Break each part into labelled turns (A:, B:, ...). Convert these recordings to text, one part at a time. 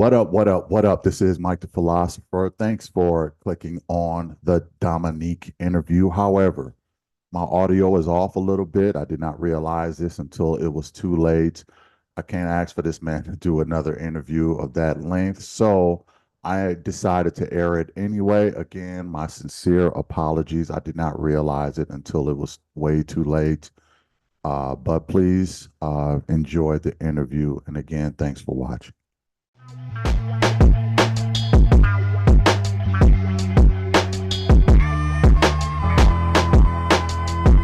A: What up? What up? What up? This is Mike the Philosopher. Thanks for clicking on the Dominique interview. However, my audio is off a little bit. I did not realize this until it was too late. I can't ask for this man to do another interview of that length. So I decided to air it anyway. Again, my sincere apologies. I did not realize it until it was way too late. But please enjoy the interview. And again, thanks for watching.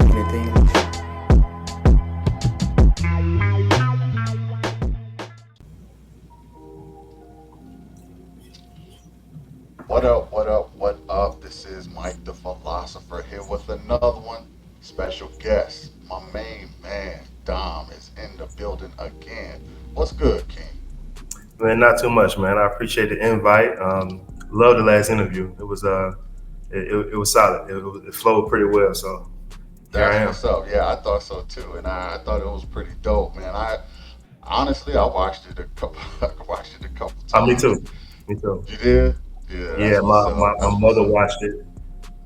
B: Anything?
A: What up, what up, what up? This is Mike the Philosopher here with another one. Special guest. My main man, Dom, is in the building again. What's good, King?
C: Man, not too much, man. I appreciate the invite. Love the last interview. It was solid. It flowed pretty well. So here I
A: That's
C: am.
A: what's up. Yeah, I thought so too. And I thought it was pretty dope, man. I honestly I watched it a couple I watched it a couple
C: Me
A: times.
C: too. Me too.
A: You did? Yeah,
C: Yeah,
A: that's what's up.
C: my
A: That's what's
C: mother
A: up.
C: watched it.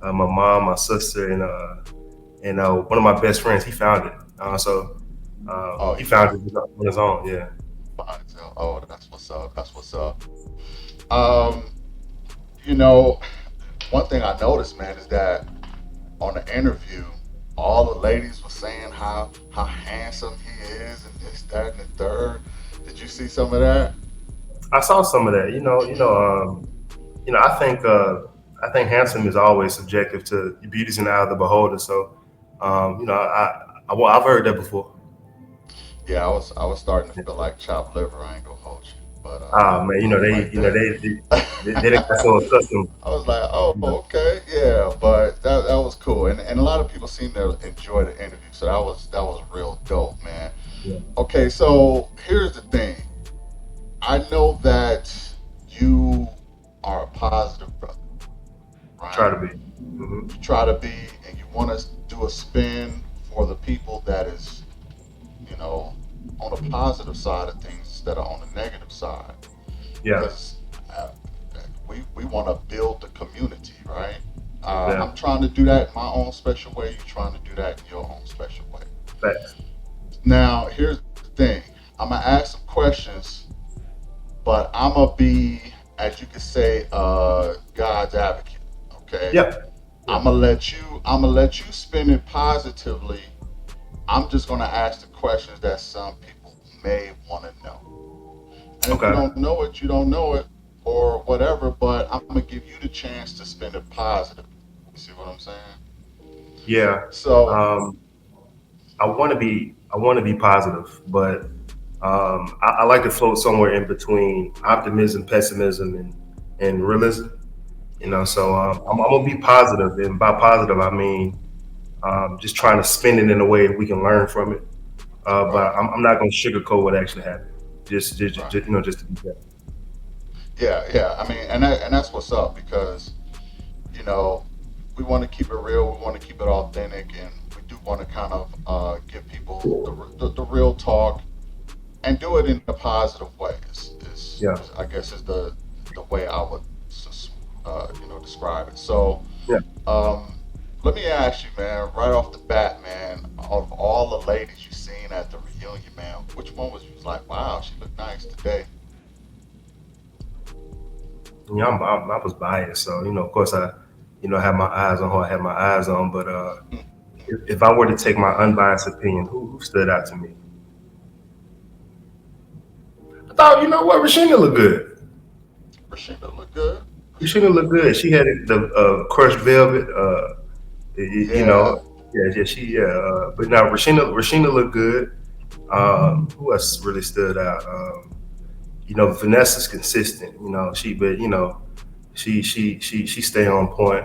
C: My mom, my sister, and one of my best friends. He found it.
A: Oh,
C: He
A: he
C: found
A: found
C: it on his own. Yeah.
A: it. Oh, that's what's up. That's what's up. Um, you know, one thing I noticed, man, is that on the interview, all the ladies were saying how handsome he is and this, that, and the third. Did you see some of that?
C: I saw some of that. I think handsome is always subjective to beauty's in the eye of the beholder. So, I've heard that before.
A: Yeah, I was starting to feel like chopped liver. I ain't gonna hold you, but
C: Ah man,
A: right there.
C: they got so accustomed.
A: I was like, oh, okay, yeah, but that was cool, and a lot of people seem to enjoy the interview, so that was real dope, man.
C: Yeah,
A: Okay, so here's the thing. I know that you are a positive brother,
C: try
A: right?
C: to be. Hmm.
A: You try to be, and you want to do a spin for the people that is, you know, on the positive side of things that are on the negative side,
C: Yeah,
A: because uh, we want to build the community, right?
C: yeah,
A: I'm trying to do that in my own special way. You're trying to do that in your own special way.
C: facts.
A: Now, here's the thing. I'm gonna ask some questions, but I'm gonna be, as you could say, God's advocate. Okay.
C: Yeah, yeah.
A: I'm gonna let you spin it positively. I'm just gonna ask the questions that some people may want to know. And if you
C: Okay.
A: don't know it, you don't know it, or whatever. But I'm gonna give you the chance to spin it positive. You see what I'm saying?
C: Yeah.
A: So,
C: Um, I want to be positive, but I like to float somewhere in between optimism, pessimism, and realism.
A: mhm,
C: I'm gonna be positive, and by positive I mean just trying to spin it in a way we can learn from it. But
A: right,
C: I'm not gonna sugarcoat what actually happened.
A: right.
C: Just to be fair.
A: Yeah, yeah. I mean, and that's what's up because you know we want to keep it real. We want to keep it authentic, and we do want to kind of give people the real talk and do it in a positive way.
C: Yeah,
A: I guess is the way I would describe it. So
C: yeah.
A: um, let me ask you, man, right off the bat, man, of all the ladies you seen at the reunion, man, which one was like, wow, she looked nice today?
C: Yeah, I was biased, so of course I had my eyes on who I had my eyes on. But if I were to take my unbiased opinion, who stood out to me? I thought, you know what, Rashida looked good.
A: Rashida looked good.
C: Rashida
A: Rashida
C: looked
A: looked
C: good.
A: good.
C: She had the crushed velvet. You
A: Yeah,
C: know, yeah, yeah. But now Rashida looked good. Who else really stood out? Vanessa's consistent. She stay on point.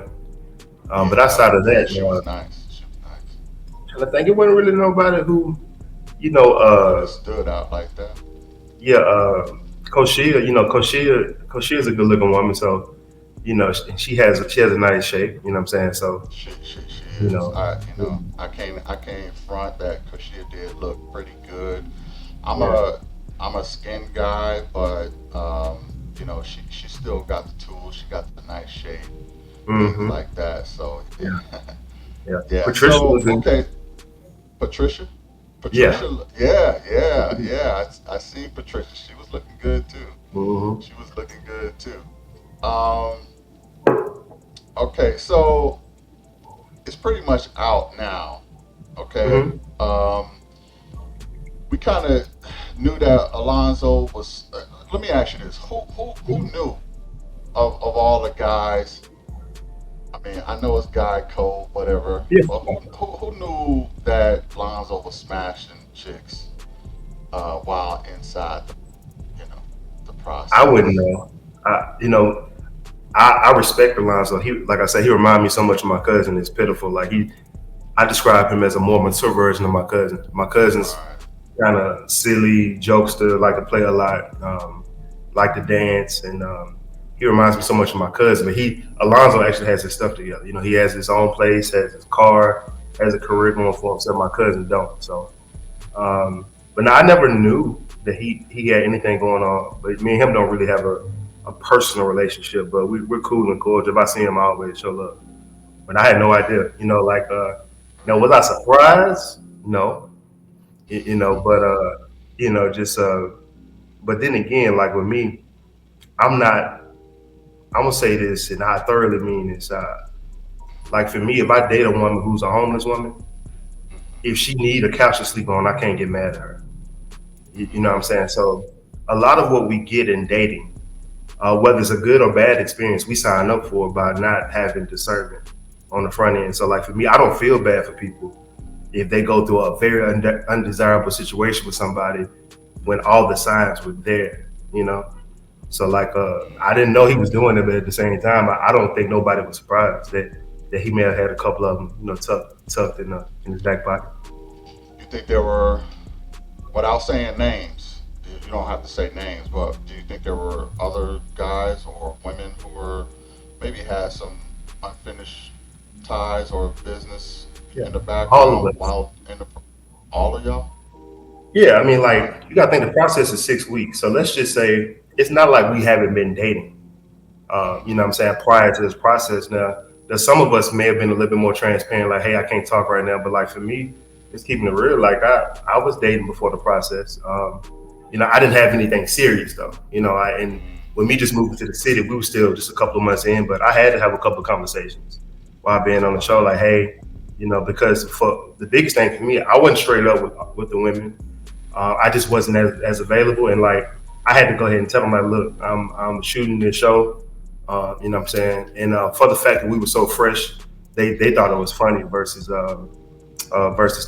C: But
A: yeah,
C: outside of
A: yeah.
C: that,
A: She was nice. She was nice.
C: I think it wasn't really nobody who, you know,
A: Really
C: uh,
A: stood out like that.
C: yeah, Koshia. Koshia's a good looking woman, so she has a nice shape. You know what I'm saying? So
A: She
C: you
A: is.
C: know,
A: I can't front that because she did look pretty good. I'm
C: yeah,
A: a I'm a skin guy, but
B: she still got the tools, she got the nice shape, things
C: Mm-hmm.
B: like that. So
C: Yeah, yeah.
B: yeah.
C: Patricia
B: So
C: looked good.
B: okay, Patricia,
C: Yeah.
B: I see Patricia. She was looking good too.
C: Mm-hmm.
B: She was looking good too. Um, okay, so it's pretty much out now. Okay.
C: Mm-hmm.
B: We kind of knew that Alonzo was. Let me ask you this: who knew of all the guys? I mean, I know it's guy code, whatever,
C: Yeah.
B: but who knew that Alonzo was smashing chicks while inside the
C: I wouldn't
B: process?
C: know. I respect Alonzo. He, like I said, he reminded me so much of my cousin. It's pitiful. I describe him as a more mature version of my cousin. My cousin's
B: Right.
C: kind of silly, jokester, like to play a lot, like to dance, and he reminds me so much of my cousin. But Alonzo actually has his stuff together. He has his own place, has his car, has a career going for himself. My cousin don't. So, but now I never knew that he had anything going on. But me and him don't really have a personal relationship. But we're cool and cordial. If I see him, I always show love. But I had no idea. Now was I surprised? No. But just but then again, like with me, I'm not. I'm gonna say this, and I thoroughly mean this. Like for me, if I date a woman who's a homeless woman, if she need a couch to sleep on, I can't get mad at her. You know what I'm saying? So a lot of what we get in dating, whether it's a good or bad experience, we sign up for by not having discernment on the front end. So like for me, I don't feel bad for people if they go through a very undesirable situation with somebody when all the signs were there, you know. So I didn't know he was doing it, but at the same time, I don't think nobody was surprised that he may have had a couple of them, tucked in his back pocket.
B: You think there were, without saying names, you don't have to say names, but do you think there were other guys or women who were maybe had some unfinished ties or business
C: Yeah,
B: in the
C: all of
B: background
C: us.
B: while in the all of y'all?
C: Yeah, I mean, like you got to think the process is 6 weeks. So let's just say it's not like we haven't been dating. You know what I'm saying, prior to this process. Now, there's some of us may have been a little bit more transparent, like, hey, I can't talk right now. But like for me, it's keeping it real. Like I was dating before the process. I didn't have anything serious though. And when me just moving to the city, we were still just a couple of months in, but I had to have a couple of conversations while being on the show, like, hey, because for the biggest thing for me, I wasn't straight up with the women. I just wasn't as available, and like I had to go ahead and tell them, like, look, I'm shooting this show. You know what I'm saying? And for the fact that we were so fresh, they thought it was funny versus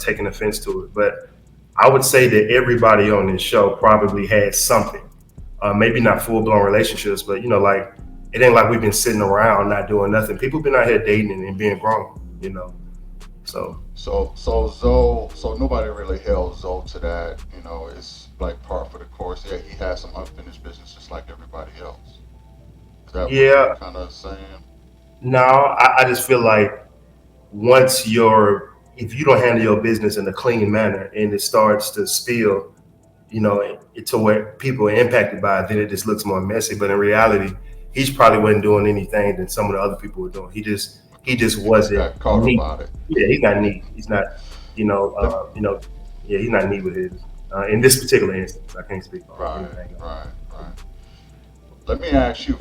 C: taking offense to it. But I would say that everybody on this show probably had something. Maybe not full blown relationships, but like it ain't like we've been sitting around not doing nothing. People been out here dating and being grown. So
B: So nobody really held Zoe to that. It's like par for the course. Yeah, he has some unfinished business just like everybody else. Is that what you're
C: yeah,
B: kind of saying?
C: no, I just feel like once if you don't handle your business in a clean manner and it starts to spill, to where people are impacted by it, then it just looks more messy. But in reality, he's probably wasn't doing anything that some of the other people were doing. He just
B: He just
C: wasn't
B: got caught
C: neat.
B: about it.
C: Yeah, he's not neat. He's not, you know,
B: Let,
C: yeah, he's not neat with his. In this particular instance, I can't speak on
B: right,
C: anything else.
B: right. Let me ask you,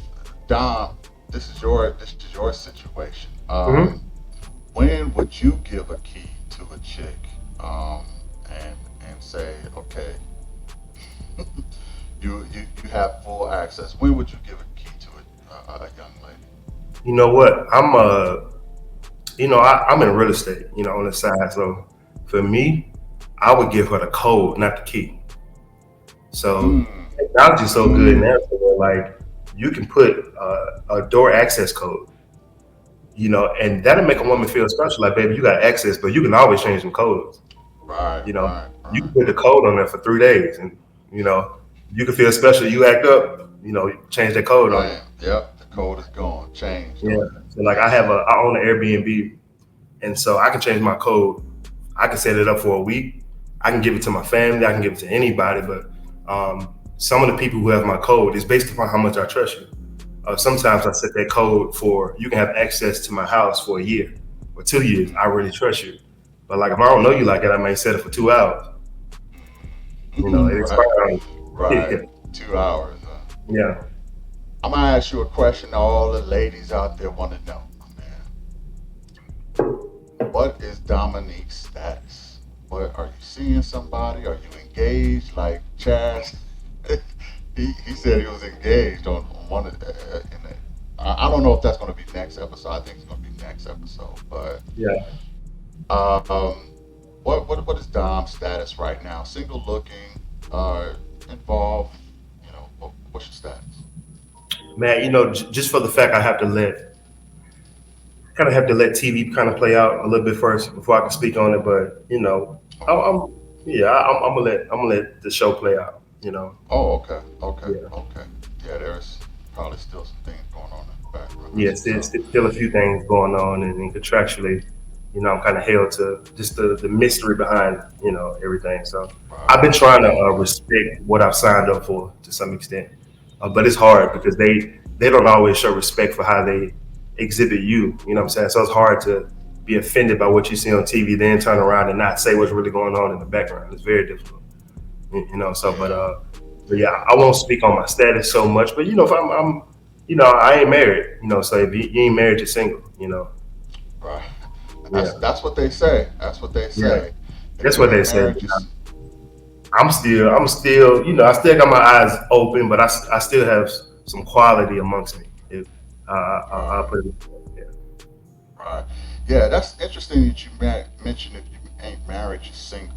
B: Dom. This is your situation.
C: Hmm.
B: When would you give a key to a chick, um, and say, okay, you have full access? When would you give a key to a young lady?
C: You know what? I'm in real estate, on the side. So for me, I would give her the code, not the key. So
B: Mm,
C: technology's so good
B: mm,
C: now, so that, like you can put a door access code, and that'll make a woman feel special. Like, baby, you got access, but you can always change them codes.
B: right,
C: You know,
B: right,
C: you can
B: right.
C: put the code on there for 3 days, and you know, you can feel special. You act up, change that code on you.
B: Bam. Yep. The code is gone. Changed
C: Yeah.
B: on you.
C: So like,
B: Yes.
C: I own an Airbnb, and so I can change my code. I can set it up for a week. I can give it to my family. I can give it to anybody, but some of the people who have my code is based upon how much I trust you. Sometimes I set that code for you can have access to my house for a year or 2 years. I really trust you. But like if I don't know you like that, I may set it for 2 hours. It
B: Right,
C: expires.
B: right. 2 hours.
C: Yeah.
B: I'm gonna ask you a question all the ladies out there want to know, man. What is Dominique's status? What are you seeing somebody? Are you engaged? Like Chaz, he said he was engaged on one of in the, I don't know if that's going to be next episode. I think it's going to be next episode. But
C: Yeah.
B: um, what is Dom's status right now? Single looking, involved. What's your status?
C: Man, just for the fact I have to let TV kind of play out a little bit first before I can speak on it. But
B: Okay.
C: I'm gonna let the show play out.
B: Oh, okay, okay,
C: Yeah.
B: okay. Yeah, there's probably still some things going on in the background.
C: Yeah,
B: That's what's up.
C: still a few things going on, and contractually, I'm kind of held to just the mystery behind everything. So I've been
B: Right.
C: trying to respect what I've signed up for to some extent, but it's hard because they don't always show respect for how they exhibit you. You know what I'm saying? So it's hard to be offended by what you see on TV, then turn around and not say what's really going on in the background. It's very difficult. So
B: Yeah.
C: but yeah, I won't speak on my status so much. But if I'm I ain't married. So if you ain't married, you're single.
B: Right.
C: Yeah,
B: That's what they say. That's what they
C: yeah.
B: say. If
C: That's
B: you
C: what they
B: ain't
C: say.
B: married, just
C: I'm still, I still got my eyes open, but I still have some quality amongst me. If I'll
B: right,
C: put it, yeah.
B: right. Yeah, that's interesting that you mentioned if you ain't married, you're single.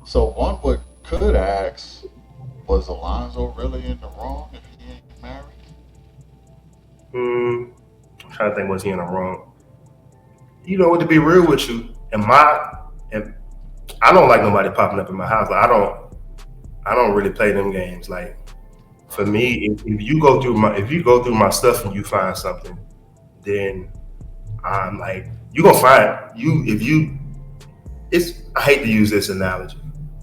B: So one would could ask, was Alonzo really in the wrong if he ain't married?
C: I'm trying to think, was he in the wrong? To be real with you, and I don't like nobody popping up in my house. Like I don't really play them games. Like for
B: Right.
C: me, if you go through my stuff and you find something, then I'm like you gonna find you if you. It's I hate to use this analogy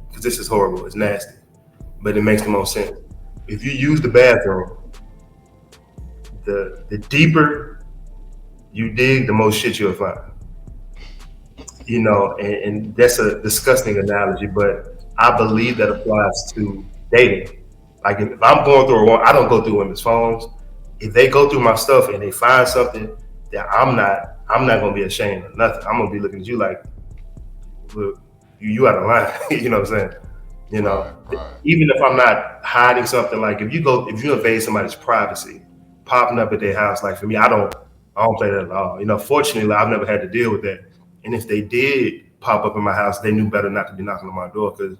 C: because this is horrible. It's nasty, but it makes the most sense. If you use the bathroom, the deeper you dig, the most shit you'll find. And that's a disgusting analogy, but I believe that applies to dating. Like if I'm going through I don't go through women's phones. If they go through my stuff and they find something that I'm not gonna be ashamed of nothing. I'm gonna be looking at you like, look, you out of line. You know what I'm saying? You
B: Right,
C: know,
B: right,
C: even if I'm not hiding something, like if you invade somebody's privacy, popping up at their house, like for me, I don't play that at all. Fortunately, I've never had to deal with that. And if they did pop up in my house, they knew better not to be knocking on my door because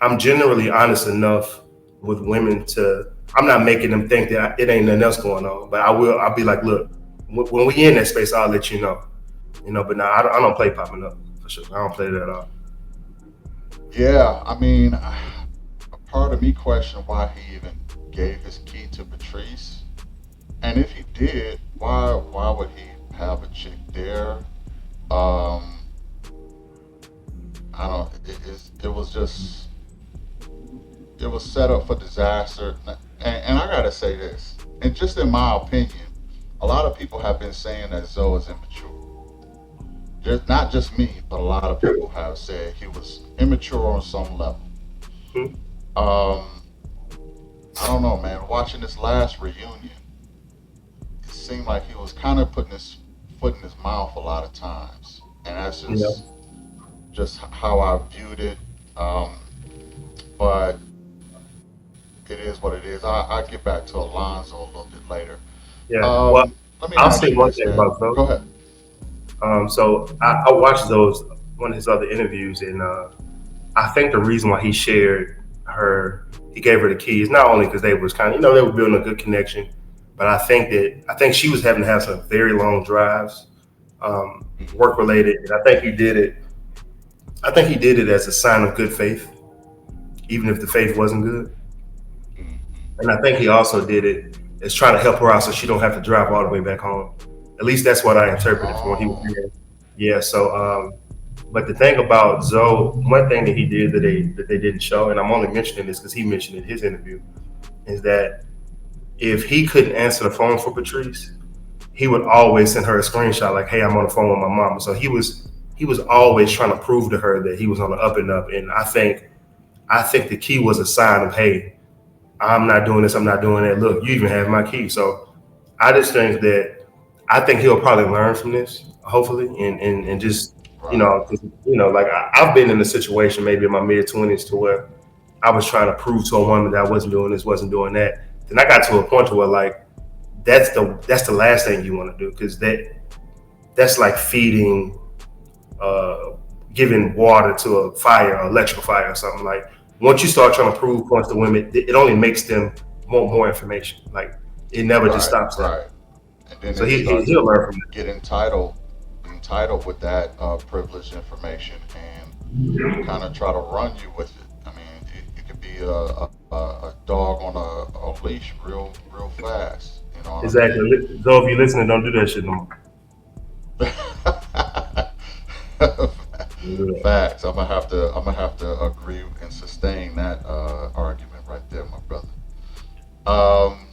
C: I'm generally honest enough with women to. I'm not making them think that it ain't nothing else going on, but I'll be like, look, when we in that space, I'll let you know. But now I don't play popping up for sure. I don't play that at all.
B: yeah. I mean, a part of me questioned why he even gave his key to Patrice, and if he did, why would he have a chick there? Um, I don't. It was just it was set up for disaster. And I gotta say this, and just in my opinion, a lot of people have been saying that Zoe is immature. Just not just me, but a lot of people have said he was immature on some level.
C: Hmm?
B: Um, I don't know, man. Watching this last reunion, it seemed like he was kind of putting his foot in his mouth a lot of times, and that's
C: Yeah,
B: just how I viewed it. Um, but it is what it is. I get back to Alonzo a little bit later.
C: yeah. Well,
B: Let me
C: I'll
B: ask
C: say
B: you
C: one
B: this,
C: thing
B: man.
C: about Zoe.
B: Go ahead.
C: So I watched those one of his other interviews, and I think the reason why he gave her the keys, not only because they was kind of, they were building a good connection, but I think she was having to have some very long drives, work related, and I think he did it as a sign of good faith, even if the faith wasn't good, and I think he also did it as trying to help her out so she don't have to drive all the way back home. At least that's what I interpreted from what he was
B: Oh,
C: saying. Yeah, so But the thing about Zoe, one thing that he did that they didn't show, and I'm only mentioning this because he mentioned in his interview, is that if he couldn't answer the phone for Patrice, he would always send her a screenshot like, "Hey, I'm on the phone with my mama." So he was always trying to prove to her that he was on the up and up. And I think the key was a sign of, "Hey, I'm not doing this. I'm not doing that. Look, you even have my key." So I just think that I think he'll probably learn from this, hopefully, and just
B: Right.
C: 'cause, like I've been in a situation maybe in my mid 20s to where I was trying to prove to a woman that I wasn't doing this, wasn't doing that. Then I got to a point to where like that's the last thing you want to do because that's like feeding, uh, giving water to a fire, or electrical fire, or something. Like once you start trying to prove points to women, it only makes them want more information. Like it never just
B: Right.
C: stops there.
B: Right. And then
C: So
B: they
C: he
B: start
C: he'll
B: to
C: learn from
B: get entitled with that privileged information, and kind of try to run you with it. I mean, it could be a dog on a leash real fast. You know
C: that.
B: what I
C: Exactly. So if you're listening, don't do that shit no
B: mean?
C: more.
B: Facts. I'm gonna have to agree and sustain that argument right there, my brother. Um,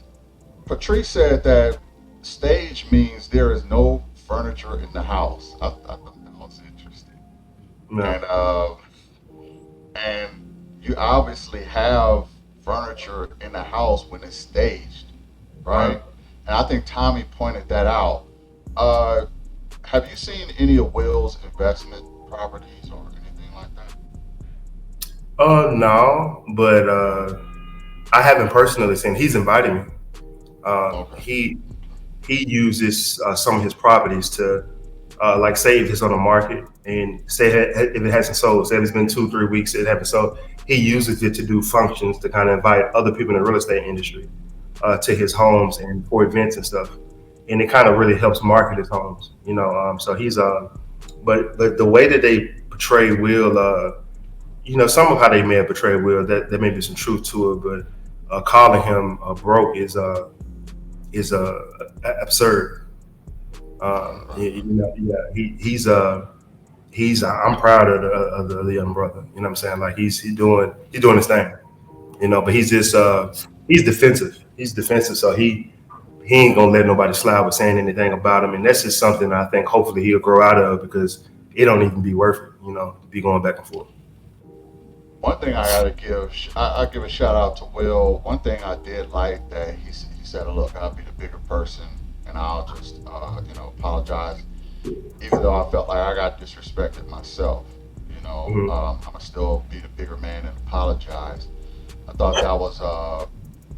B: Patrice said that stage means there is no furniture in the house. I thought that was interesting.
C: No.
B: And and you obviously have furniture in the house when it's staged,
C: Right.
B: right? And I think Tommy pointed that out. Uh, have you seen any of Will's investment properties or anything like that?
C: No, but I haven't personally seen. He's invited me. Um,
B: Okay.
C: he he uses some of his properties to like say if it's on the market and say if it hasn't sold, say if it's been 2 3 weeks it hasn't sold, he uses it to do functions to kind of invite other people in the real estate industry to his homes and for events and stuff, and it kind of really helps market his homes. So he's but the way that they portray Will, some of how they may have portrayed Will, that there may be some truth to it, but calling him broke is absurd.
B: Right.
C: Yeah, I'm proud of the young brother. You know what I'm saying? Like he's doing his thing. But he's just he's defensive. He's defensive, so he ain't gonna let nobody slide with saying anything about him, and that's just something I think hopefully he'll grow out of because it don't even be worth it. To be going back and forth.
B: One thing I gotta I give a shout out to Will. One thing I did like that he said, "Look, I'll be the bigger person, and I'll just apologize, even though I felt like I got disrespected myself.
C: Hmm.
B: I'm gonna still be the bigger man and apologize." I thought that was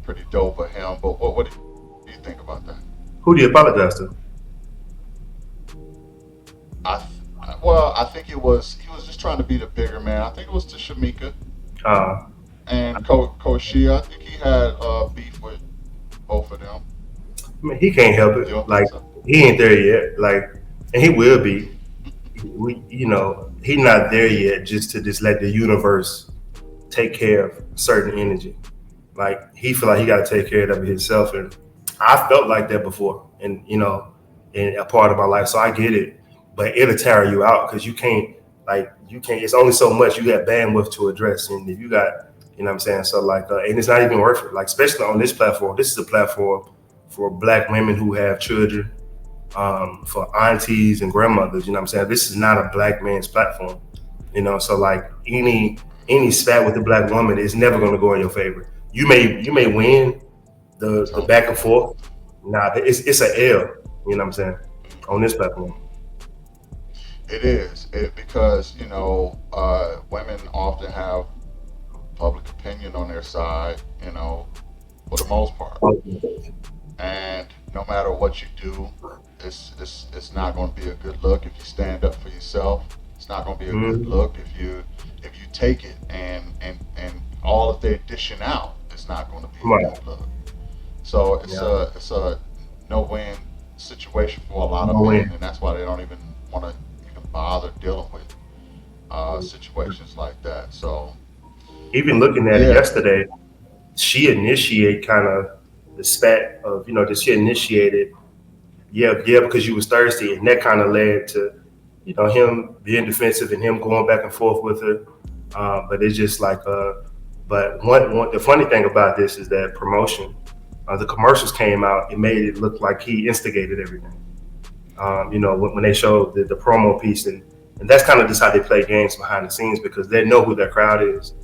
B: pretty dope of him. But what do you think about that?
C: Who do you apologize to?
B: Well, I think he was just trying to be the bigger man. I think it was to Shamika
C: Uh,
B: and Koshia. I think he had beef with both of them.
C: I mean, he can't help
B: You
C: it.
B: don't think
C: Like
B: so?
C: he ain't there yet. Like, and he will be. He's not there yet. Just to just let the universe take care of certain energy. Like he feel like he got to take care of it himself, and I felt like that before, and in a part of my life. So I get it, but it'll tire you out because you can't. It's only so much you got bandwidth to address, and if you got, what I'm saying. So like, and it's not even worth it. Like especially on this platform. This is a platform for Black women who have children, for aunties and grandmothers. You know what I'm saying? This is not a Black man's platform. So like any spat with the Black woman is never going to go in your favor. You may win the
B: Totally
C: back and
B: agree.
C: forth. Nah, it's an L. You know what I'm saying? On this platform.
B: It is because women often have public opinion on their side. For the most part, and no matter what you do, it's not going to be a good look if you stand up for yourself. It's not going to be a good
C: Mm-hmm.
B: look if you take it and all that they're dishing out. It's not going to be a
C: Right.
B: good look. So it's
C: Yeah.
B: a no win situation for a lot of
C: No
B: men,
C: win.
B: and that's why they don't even want to even bother dealing with situations like that. So
C: Even looking at it
B: yeah,
C: yesterday, she initiate kind of the spat of that she initiated. Yeah, yeah, because you was thirsty, and that kind of led to him being defensive and him going back and forth with her. But it's just like, but the funny thing about this is that promotion, the commercials came out, it made it look like he instigated everything. When they showed the promo piece, and that's kind of just how they play games behind the scenes because they know who their crowd is,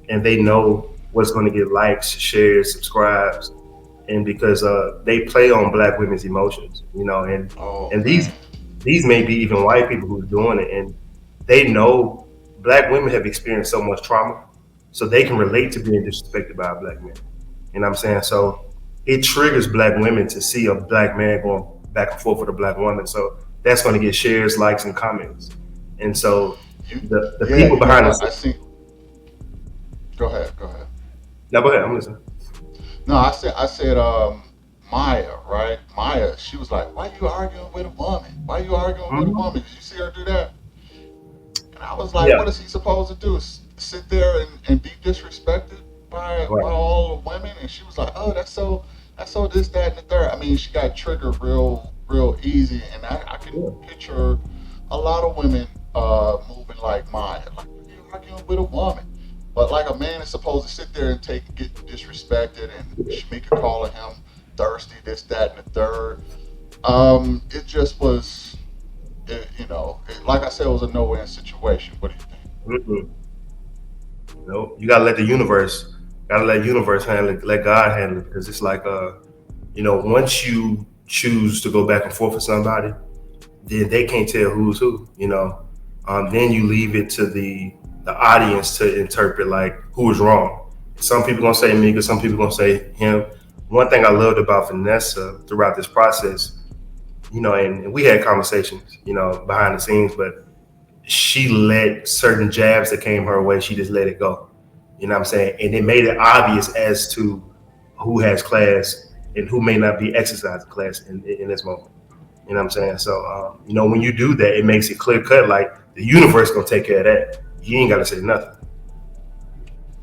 C: and they know what's going to get likes, shares, subscribes, and because they play on black women's emotions, and
B: Oh
C: and
B: man.
C: these may be even white people who are doing it, and they know black women have experienced so much trauma, so they can relate to being disrespected by a black man. You know what I'm saying? So it triggers black women to see a black man going back and forth with a black woman. So that's going to get shares, likes, and comments. And so
B: You
C: the
B: yeah,
C: people
B: you know
C: behind the
B: what?
C: scenes.
B: I see. Go ahead. Go ahead.
C: Now go ahead, I'm listening.
B: No, I said Maya, right? Maya, she was like, "Why you arguing with a woman? Why you arguing with a
C: Hmm.
B: woman? Did you see her do that?" And I was like,
C: Yeah,
B: "What is he supposed to do? Sit there and be disrespected by
C: right.
B: all the women?" And she was like, "Oh, that's so this, that, and the third." I mean, she got triggered real easy, and I can
C: Yeah.
B: picture a lot of women moving like Maya, like you arguing with a woman. But like a man is supposed to sit there and get disrespected, and Shamika calling him thirsty, this, that, and the third. It just was, like I said, it was a no-win situation. What do you think?
C: Mm-mm. No, you gotta let the universe, handle it, let God handle it, because it's like, once you choose to go back and forth with somebody, then they can't tell who's who. Then you leave it to the audience to interpret like who is wrong. Some people gonna say Mika, some people gonna say him. One thing I loved about Vanessa throughout this process, and we had conversations, behind the scenes, but she let certain jabs that came her way, she just let it go. You know what I'm saying? And it made it obvious as to who has class and who may not be exercising class in this moment. You know what I'm saying? So, when you do that, it makes it clear cut. Like the universe gonna take care of that. You ain't gotta say nothing.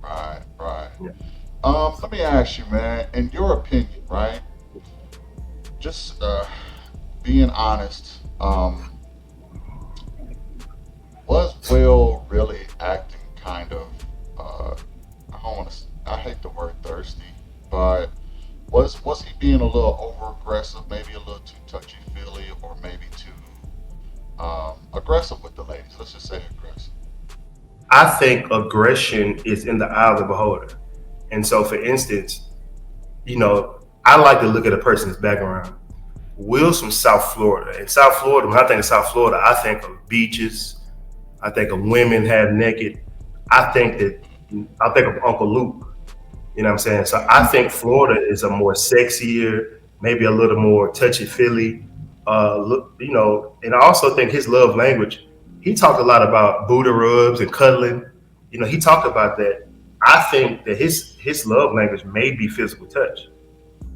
B: Right, right.
C: Yeah.
B: Let me ask you, man. In your opinion, right? Just being honest. Was Will really acting kind of? I don't want to. I hate the word thirsty, but was he being a little over aggressive, maybe a little too touchy feely, or maybe too aggressive with the ladies? Let's just say aggressive.
C: I think aggression is in the eye of the beholder. And so, for instance, I like to look at a person's background. Will's from South Florida. In South Florida, when I think of South Florida, I think of beaches. I think of women half naked. I think that I think of Uncle Luke. You know what I'm saying? So I think Florida is a more sexier, maybe a little more touchy feely. Look, and I also think his love language. He talked a lot about Buddha rubs and cuddling. He talked about that. I think that his love language may be physical touch.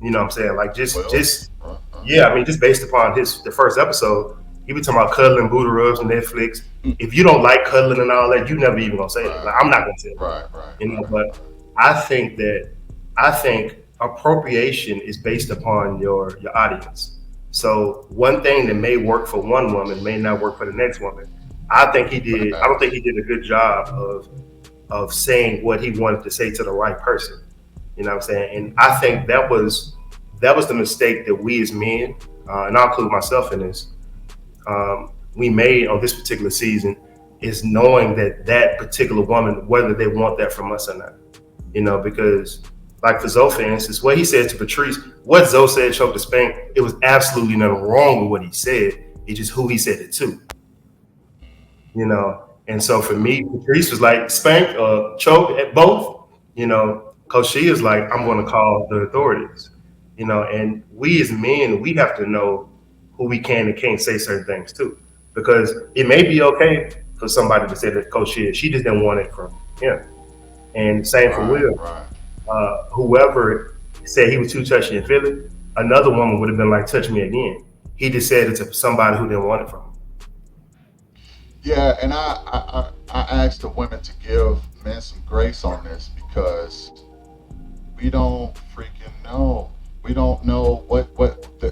C: You know what I'm saying? Like
B: Will,
C: just
B: uh, uh,
C: yeah. I mean, just based upon the first episode, he was talking about cuddling, Buddha rubs, and Netflix.
B: mm,
C: If you don't like cuddling and all that, you never even gonna say it.
B: right,
C: Like I'm not gonna say it.
B: right, right,
C: But
B: right,
C: I think that I think appropriation is based upon your audience. So one thing that may work for one woman may not work for the next woman. I think he
B: right.
C: did. I don't think
B: Facts.
C: he did a good job of saying what he wanted to say to the right person. You know what I'm saying? And I think that was the mistake that we as men, and I'll include myself in this, we made on this particular season is knowing that that particular woman, whether they want that from us or not. Because like for Zoe, for instance, what he said to Patrice, what Zoe said choked the spank, it was absolutely nothing wrong with what he said. It's just who he said it to. And so for
B: Yeah,
C: me, Patrice was like spank or choke at both. Coach she is like, I'm
B: yeah.
C: going to call the authorities. And we as men, we have to know who we can and can't say certain things to, because it may be okay for somebody to say that Coach she just didn't want it from him. And same for
B: Right,
C: Will.
B: right.
C: Whoever said he was too touchy and feely, another woman would have been like, touch me again. He just said it to somebody who didn't want it from him.
B: Yeah, and I asked the women to give men some grace on this because we don't freaking know. We don't know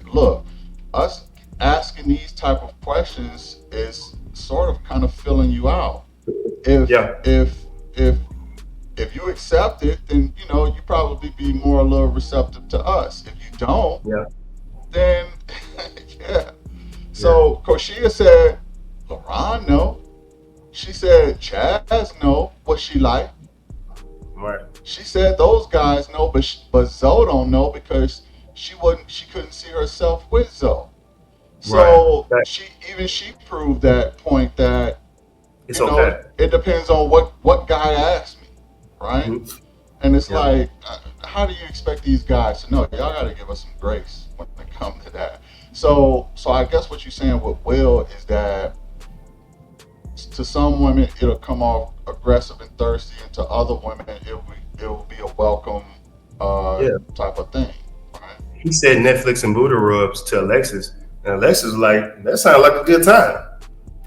B: look. Us asking these type of questions is sort then yeah.
C: Yeah.
B: So Koshia said, LeBron, no. She said, Chaz, no. What she like?
C: Right.
B: She said those guys know, but Zoe don't know because she couldn't see herself with Zoe.
C: Right.
B: So
C: That,
B: she proved that point that
C: it's okay.
B: it depends on what guy asked me, right?
C: Mhm.
B: And it's
C: Yeah.
B: like, how do you expect these guys to know? Y'all got to give us some grace when it comes to that. So I guess what you're saying with Will is that to some women it'll come off aggressive and thirsty, and to other women it will be a welcome
C: Yeah.
B: type of thing, right?
C: He said Netflix and booty rubs to Alexis, and Alexis was like, "That sounds like a good time."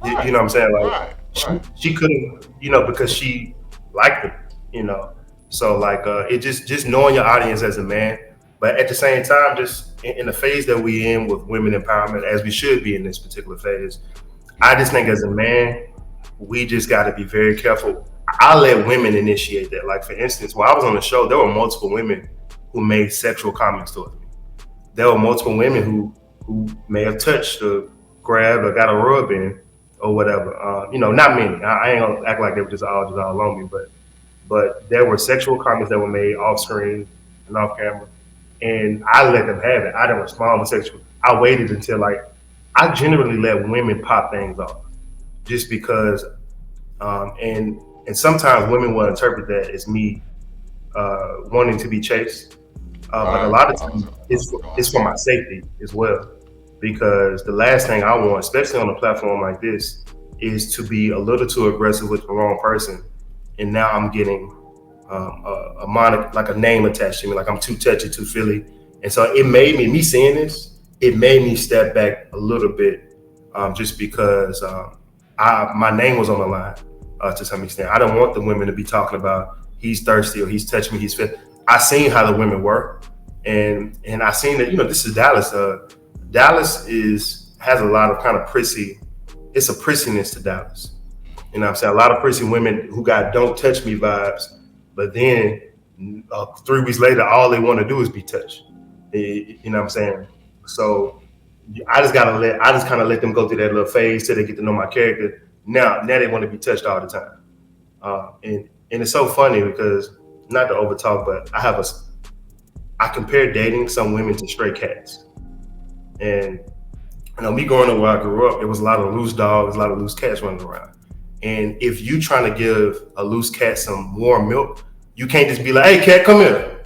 C: You
B: Right,
C: know what I'm saying? Like
B: right,
C: she
B: right.
C: she couldn't, because she liked it, you know. So like it just knowing your audience as a man, but at the same time, just in the phase that we in with women empowerment, as we should be in this particular phase, I just think as a man, we just got to be very careful. I let women initiate that. Like for instance, while I was on the show, there were multiple women who made sexual comments towards me. There were multiple women who may have touched or grabbed or got a rub in or whatever. Not many. I ain't gonna act like they were just all on me, but there were sexual comments that were made off screen and off camera, and I let them have it. I didn't respond with sexual. I waited until like I generally let women pop things off just because, and sometimes women will interpret that as me wanting to be chased. But a
B: Right.
C: lot of
B: I was
C: times
B: I was going
C: it's
B: to
C: for
B: say
C: my safety as well. Because the last thing I want, especially on a platform like this, is to be a little too aggressive with the wrong person. And now I'm getting a moniker, like a name attached to me, like I'm too touchy, too feely. And so it made me seeing this, it made me step back a little bit, just because my name was on the line to some extent. I don't want the women to be talking about he's thirsty or he's touched me, he's fit. I seen how the women were, and I seen that this is Dallas. Dallas has a lot of kind of prissy. It's a prissiness to Dallas. You know what I'm saying? A lot of prissy women who got don't touch me vibes, but then 3 weeks later, all they want to do is be touched. You know what I'm saying? So I just kind of let them go through that little phase till they get to know my character. Now they want to be touched all the time. And it's so funny because not to overtalk, but I compare dating some women to stray cats. And me growing up where I grew up, it was a lot of loose dogs, a lot of loose cats running around. And if you trying to give a loose cat some warm milk, you can't just be like, "Hey, cat, come here."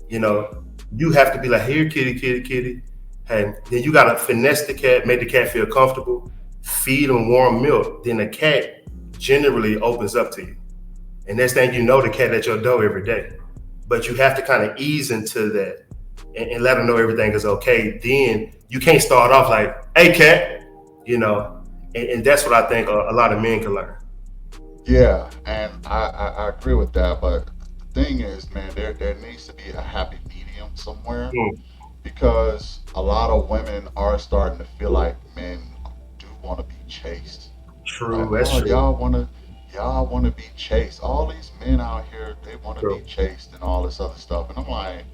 C: You know, you have to be like, "Here, kitty, kitty, kitty," and then you gotta finesse the cat, make the cat feel comfortable, feed them warm milk. Then the cat generally opens up to you, and next thing you know, the cat at your door every day. But you have to kind of ease into that and let them know everything is okay. Then you can't start off like, "Hey, cat," and that's what I think a lot of men can learn.
B: Yeah, and I agree with that. But the thing is, man, there needs to be a happy medium somewhere
C: Mm,
B: because a lot of women are starting to feel like men do want to be chased. Like,
C: true, that's
B: oh,
C: true.
B: y'all want to be chased. All these men out here, they want to be
C: True.
B: chased and all this other stuff. And I'm like,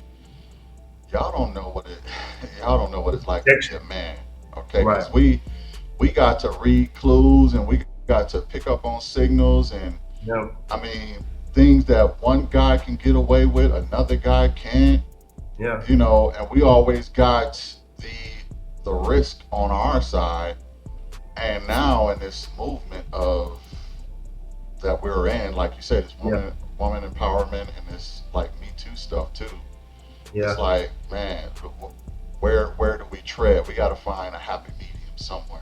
B: y'all don't know what it, y'all don't know what it's like to be
C: Protection.
B: a man, okay?
C: Right.
B: Because we got to read clues and we got to pick up on signals, and
C: Yeah.
B: I mean things that one guy can get away with, another guy can't,
C: Yeah.
B: and we always got the the risk on our side. And now in this movement of that we're in, like you said, it's
C: Yeah.
B: woman empowerment and this like Me Too stuff too. It's
C: Yeah.
B: like, man, where do we tread? We got to find a happy medium somewhere.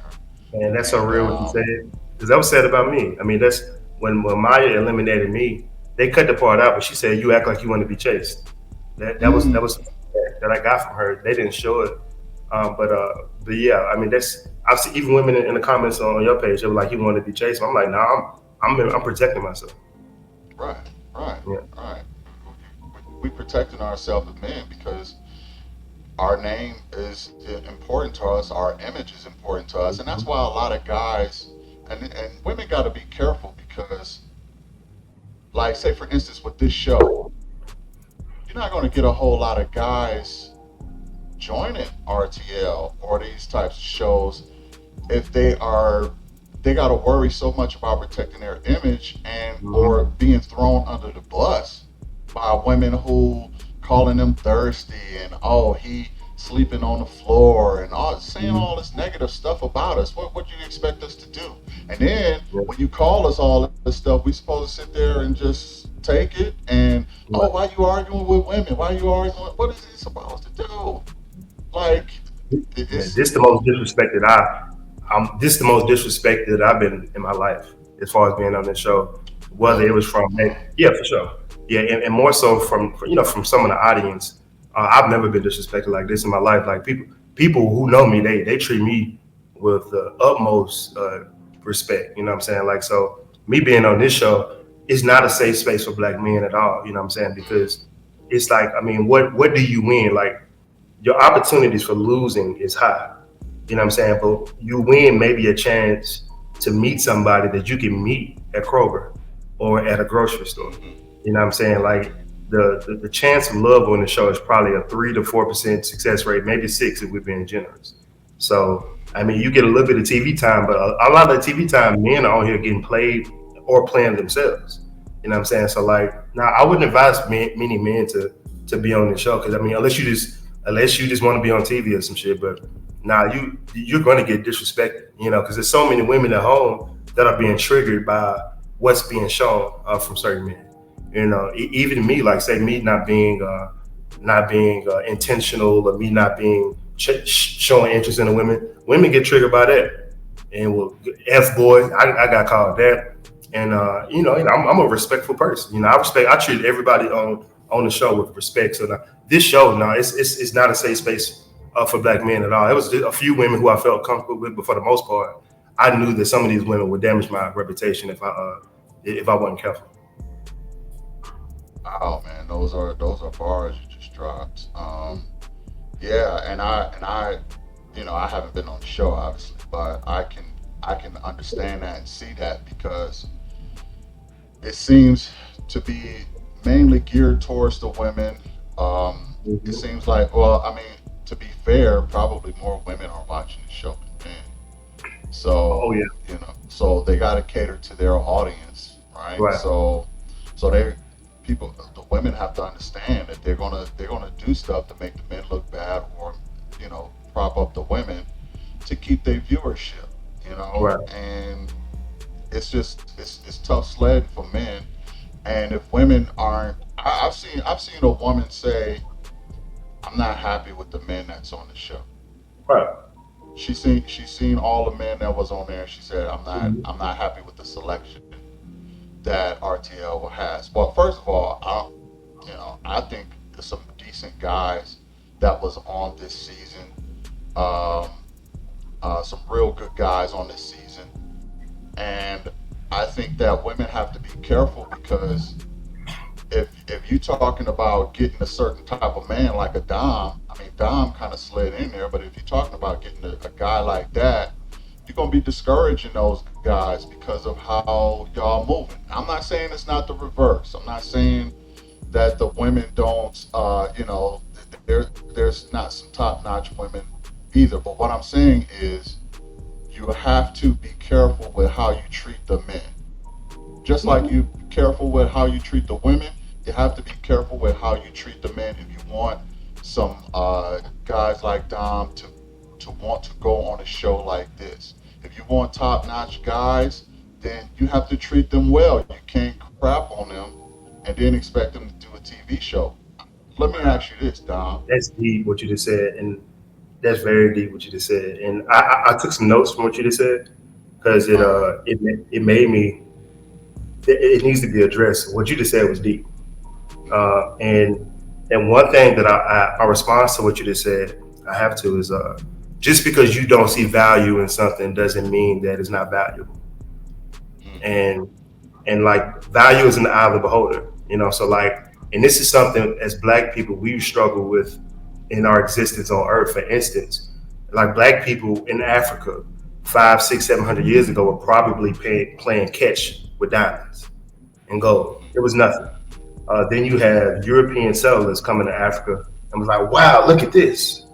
C: And that's so
B: And
C: real what you said. Because that was said about me. I mean, that's when Maya eliminated me, they cut the part out, but she said, "You act like you want to be chased." That was
B: mm,
C: that I got from her. They didn't show it. But yeah, I mean, that's I've seen even women in the comments on your page, they were like, "You want to be chased." I'm like, "Nah, I'm protecting myself."
B: right, right,
C: Yeah.
B: right. We protecting ourselves as men because our name is important to us. Our image is important to us, and that's
C: Mhm.
B: why a lot of guys and women got to be careful because, like, say for instance, with this show, you're not going to get a whole lot of guys joining RTL or these types of shows if they got to worry so much about protecting their image and
C: Mhm.
B: or being thrown under the bus by women who calling them thirsty and oh he sleeping on the floor and all saying
C: Mhm.
B: all this negative stuff about us. What do you expect us to do? And then
C: Yeah.
B: when you call us all this stuff, we supposed to sit there and just take it and oh
C: Right.
B: why you arguing with women? Why you arguing? What is he supposed to do? Like
C: Yeah,
B: it's
C: this the most disrespected this the most disrespected I've been in my life as far as being on this show. Whether it
B: really
C: was from,
B: uh,
C: yeah, for sure, yeah, and more so from some of the audience. I've never been disrespected like this in my life. Like people who know me, they treat me with the utmost respect. You know what I'm saying? Like so, me being on this show is not a safe space for black men at all. You know what I'm saying? Because it's like, I mean, what do you win? Like your opportunities for losing is high. You know what I'm saying? But you win maybe a chance to meet somebody that you can meet at Kroger or at a grocery store.
B: mm-hmm,
C: You know what I'm saying? Like the chance of love on the show is probably a 3 to 4% success rate, maybe six if we're being generous. So I mean, you get a little bit of TV time, but a lot of the TV time, men are on here getting played or playing themselves. You know what I'm saying? So like, now I wouldn't advise many men to be on the show because I mean, unless you just want to be on TV or some shit. But now you're going to get disrespected, you know, because there's so many women at home that are being triggered by what's being shown from certain men. You know, even me, like say me not being intentional or me not being showing interest in the women. Women get triggered by that, and well, f boy, I got called that, and I'm a respectful person. You know, I treat everybody on the show with respect. So now, this show, no, it's not a safe space for black men at all. It was just a few women who I felt comfortable with, but for the most part, I knew that some of these women would damage my reputation if I wasn't careful.
B: wow man, those are bars you just dropped. Yeah, and I I haven't been on the show obviously, but I can understand that and see that because it seems to be mainly geared towards the women. It
C: Mhm.
B: seems like, well, I mean, to be fair, probably more women are watching the show than men.
C: Oh
B: So,
C: yeah,
B: so they got to cater to their audience, right?
C: right,
B: So the women have to understand that they're gonna do stuff to make the men look bad or, prop up the women to keep their viewership,
C: right,
B: and it's tough sledding for men. And if women aren't, I've seen a woman say, "I'm not happy with the men that's on the show."
C: right.
B: She's seen all the men that was on there. She said, "I'm not
C: Mhm.
B: I'm not happy with the selection that RTL has." Well, first of all, I think there's some decent guys that was on this season. Um, some real good guys on this season, and I think that women have to be careful because if you're talking about getting a certain type of man like a Dom, I mean Dom kind of slid in there, but if you're talking about getting a guy like that, you're gonna be discouraging those guys because of how y'all moving. I'm not saying it's not the reverse. I'm not saying that the women don't, there's not some top notch women either. But what I'm saying is you have to be careful with how you treat the men. Just like you be careful with how you treat the women, you have to be careful with how you treat the men if you want some guys like Dom to want to go on a show like this. If you want top notch guys, then you have to treat them well. You can't crap on them and then expect them to do a TV show. Let me ask you this, Dom.
C: That's deep what you just said, and that's very deep what you just said. And I took some notes from what you just said because
B: All right.
C: it made me it needs to be addressed. What you just said was deep. And one thing that I response to what you just said, I have to is just because you don't see value in something doesn't mean that it's not valuable.
B: Mm-hmm.
C: And like value is in the eye of the beholder, you know. So like, and this is something as Black people we struggle with in our existence on Earth. For instance, like Black people in Africa, 5, 6, 700 years ago were probably playing catch with diamonds and gold. It was nothing. Then you have European settlers coming to Africa and was like, wow, look at this.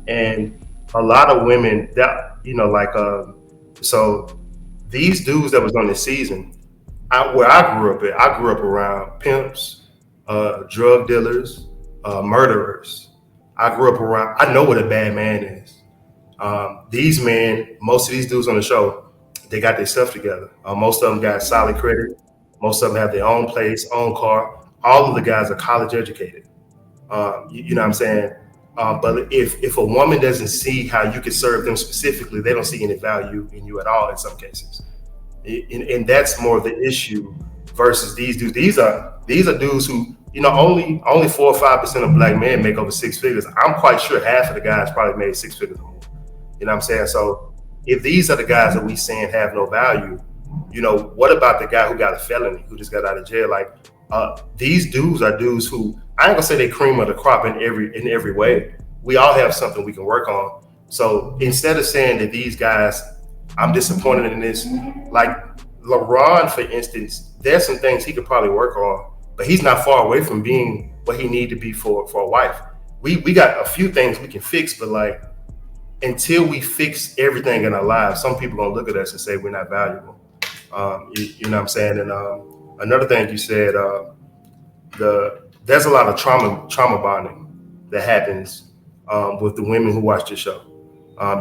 C: And a lot of women that like so these dudes that was on this season, where I grew up at, I grew up around pimps, drug dealers, murderers. I grew up around. I know what a bad man is. These men, most of these dudes on the show, they got their stuff together. Most of them got solid credit. Most of them have their own place, own car. All of the guys are college educated. You know what I'm saying? But if a woman doesn't see how you can serve them specifically, they don't see any value in you at all in some cases. And that's more of the issue versus these dudes. These are dudes who only 4 or 5% of black men make over 6 figures. I'm quite sure half of the guys probably made 6 figures or more. You know what I'm saying? So if these are the guys that we saying have no value, what about the guy who got a felony, who just got out of jail? Like these dudes are dudes who I ain't gonna say they cream of the crop in every way. We all have something we can work on. So instead of saying that these guys, I'm disappointed in this, like LaRon, for instance, there's some things he could probably work on, but he's not far away from being what he need to be for a wife. We got a few things we can fix, but like until we fix everything in our lives, some people gonna look at us and say we're not valuable. You know what I'm saying? And another thing you said, there's a lot of trauma bonding that happens with the women who watch the show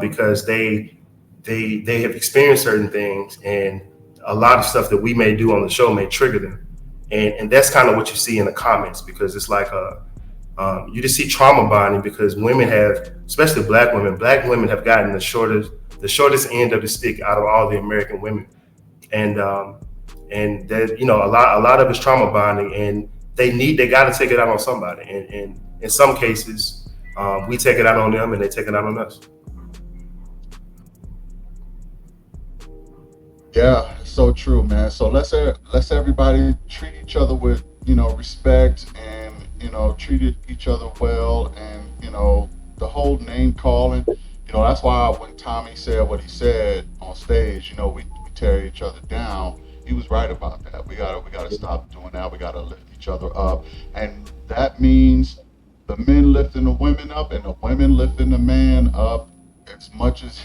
C: because they have experienced certain things, and a lot of stuff that we may do on the show may trigger them, and that's kind of what you see in the comments, because it's like you just see trauma bonding because women have, especially black women have gotten the shortest end of the stick out of all the American women, and that a lot of it's trauma bonding, and they got to take it out on somebody, and in some cases we take it out on them and they take it out on us.
B: Yeah, it's so true, man. So let's everybody treat each other with respect, and treat each other well, and the whole name calling. That's why when Tommy said what he said on stage, we tear each other down. He was right about that. We gotta stop doing that. We gotta lift each other up, and that means the men lifting the women up and the women lifting the man up as much as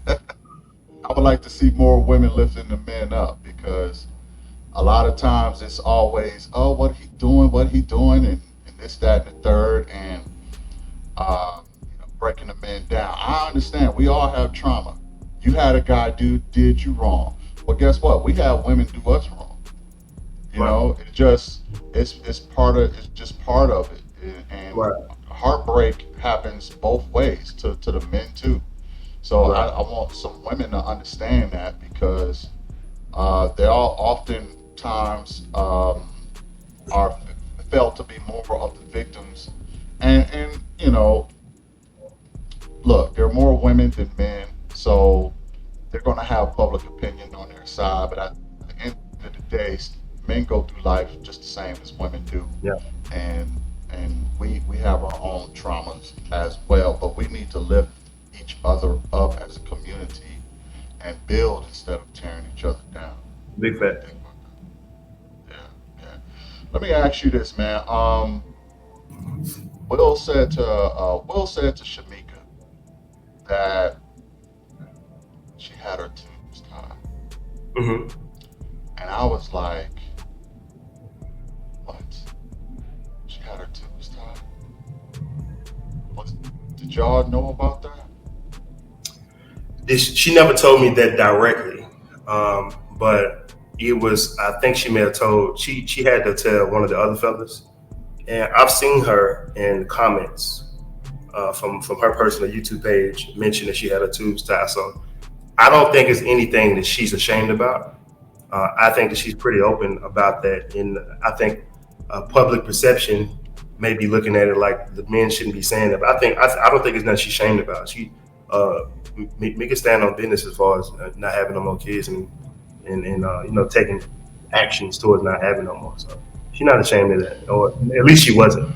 B: I would like to see more women lifting the men up, because a lot of times it's always, oh, what he doing, and this, that, and the third, and breaking the men down. I understand. We all have trauma. You had a guy did you wrong. Well, guess what? We have women do us wrong.
C: Right.
B: It's just part of it, and
C: Right.
B: heartbreak happens both ways to the men too. So
C: Right.
B: I want some women to understand that, because they all oftentimes are felt to be more of the victims, and look, there are more women than men, so they're going to have public opinion on their side. But at the end of the day, men go through life just the same as women do,
C: Yeah.
B: and we have our own traumas as well. But we need to lift each other up as a community and build instead of tearing each other down.
C: Big
B: What do you
C: fat.
B: think about that? Yeah, yeah. Let me ask you this, man. Will said to Shamika that she had her tubes tied,
C: Hmm.
B: and I was like, "What? She had her tubes tied? Was did y'all know about that?"
C: She never told me that directly, but it was. I think she may have told. She had to tell one of the other fellas, and I've seen her in comments from her personal YouTube page mention that she had her tubes tied. So I don't think it's anything that she's ashamed about. I think that she's pretty open about that, and I think public perception may be looking at it like the men shouldn't be saying that. But I don't think it's nothing she's ashamed about. She uh, make it stand on business as far as not having no more kids, and taking actions towards not having no more. So she's not ashamed of that, or at least she wasn't.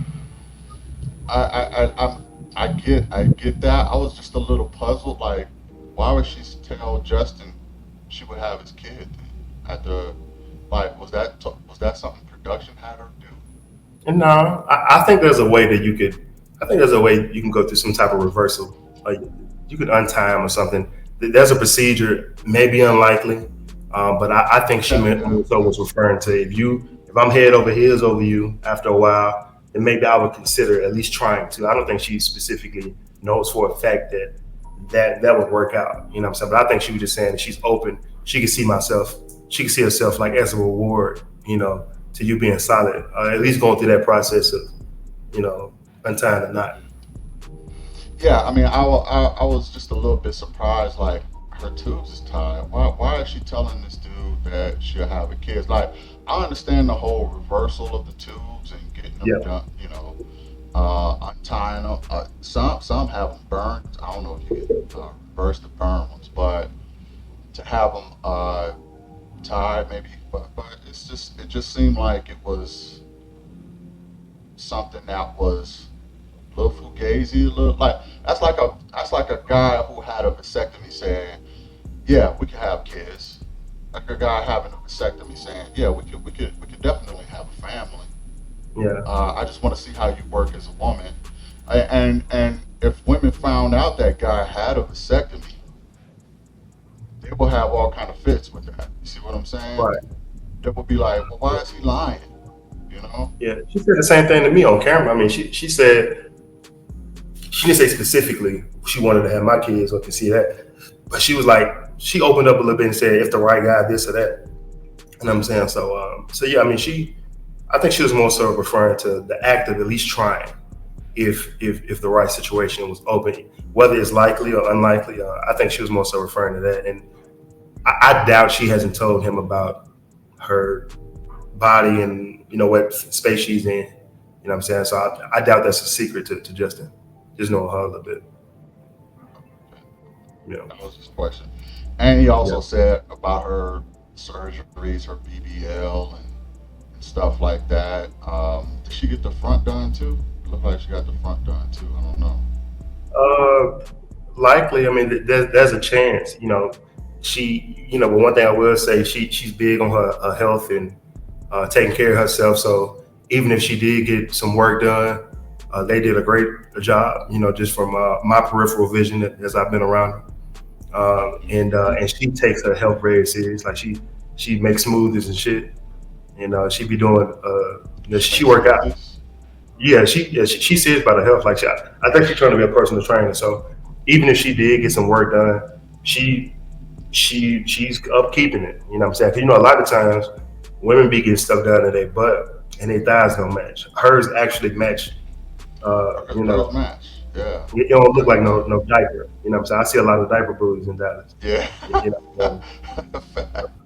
B: I get that. I was just a little puzzled. Like, why would she tell Justin she would have his kid at the like? Was that something production had her do?
C: And no, I think there's a way that you could. I think there's a way you can go through some type of reversal uh, you could untie him or something. There's a procedure, maybe unlikely, but I think she
B: Yeah,
C: meant
B: yeah,
C: also was referring to if I'm head over heels over you after a while, then maybe I would consider at least trying to. I don't think she specifically knows for a fact that would work out. You know what I'm saying? But I think she was just saying that she's open. She can see herself like as a reward, to you being solid. At least going through that process of, untying the knot.
B: yeah. I mean, I was just a little bit surprised. Like her tubes is tied. Why is she telling this dude that she'll have a kid? Like I understand the whole reversal of the tubes and getting them
C: Yeah.
B: done. Untying them. Some have them burned. I don't know if you can reverse the burn ones, but to have them tied maybe. But it just seemed like it was something that was a little fugazi, a little like that's like a guy who had a vasectomy saying, "Yeah, we can have kids." Like a guy having a vasectomy saying, "Yeah, we could definitely have a family."
C: Yeah.
B: I just want to see how you work as a woman, and if women found out that guy had a vasectomy, they will have all kind of fits with that. You see what I'm saying?
C: Right.
B: They will be like, "Well,
C: Yeah.
B: why is he lying?" You know?
C: Yeah. She said the same thing to me on camera. I mean, she said she didn't say specifically she wanted to have my kids or to see that, but she was like she opened up a little bit and said if the right guy, this or that. You know what I'm saying? So yeah, I mean, I think she was more so referring to the act of at least trying if the right situation was open, whether it's likely or unlikely. I think she was more so referring to that, and I doubt she hasn't told him about her body and what space she's in. You know what I'm saying? So I doubt that's a secret to Justin. Just knowing her a little bit. You know.
B: That was his question. And he
C: Yeah.
B: also said about her surgeries, her BBL and stuff like that. Did she get the front done too? It looked like she got the front done too. I don't know.
C: Uh, Likely. I mean, there's a chance. But one thing I will say, she's big on her health and taking care of herself. So even if she did get some work done, they did a great job. Just from my peripheral vision as I've been around her. And she takes her health very serious. Like she makes smoothies and shit, and she be doing.
B: She
C: She
B: makes
C: work out.
B: smoothies.
C: She's serious about her health. Like I think she's trying to be a personal trainer. So even if she did get some work done, she she's upkeeping it. You know what I'm saying? 'Cause, a lot of times women be getting stuff done in their butt and their thighs don't match. Hers actually match. Uh, you
B: Hers
C: know,
B: match. Yeah.
C: it don't look
B: Yeah.
C: like no diaper. You know what I'm saying? I see a lot of diaper booties in Dallas.
B: Yeah.
C: Um,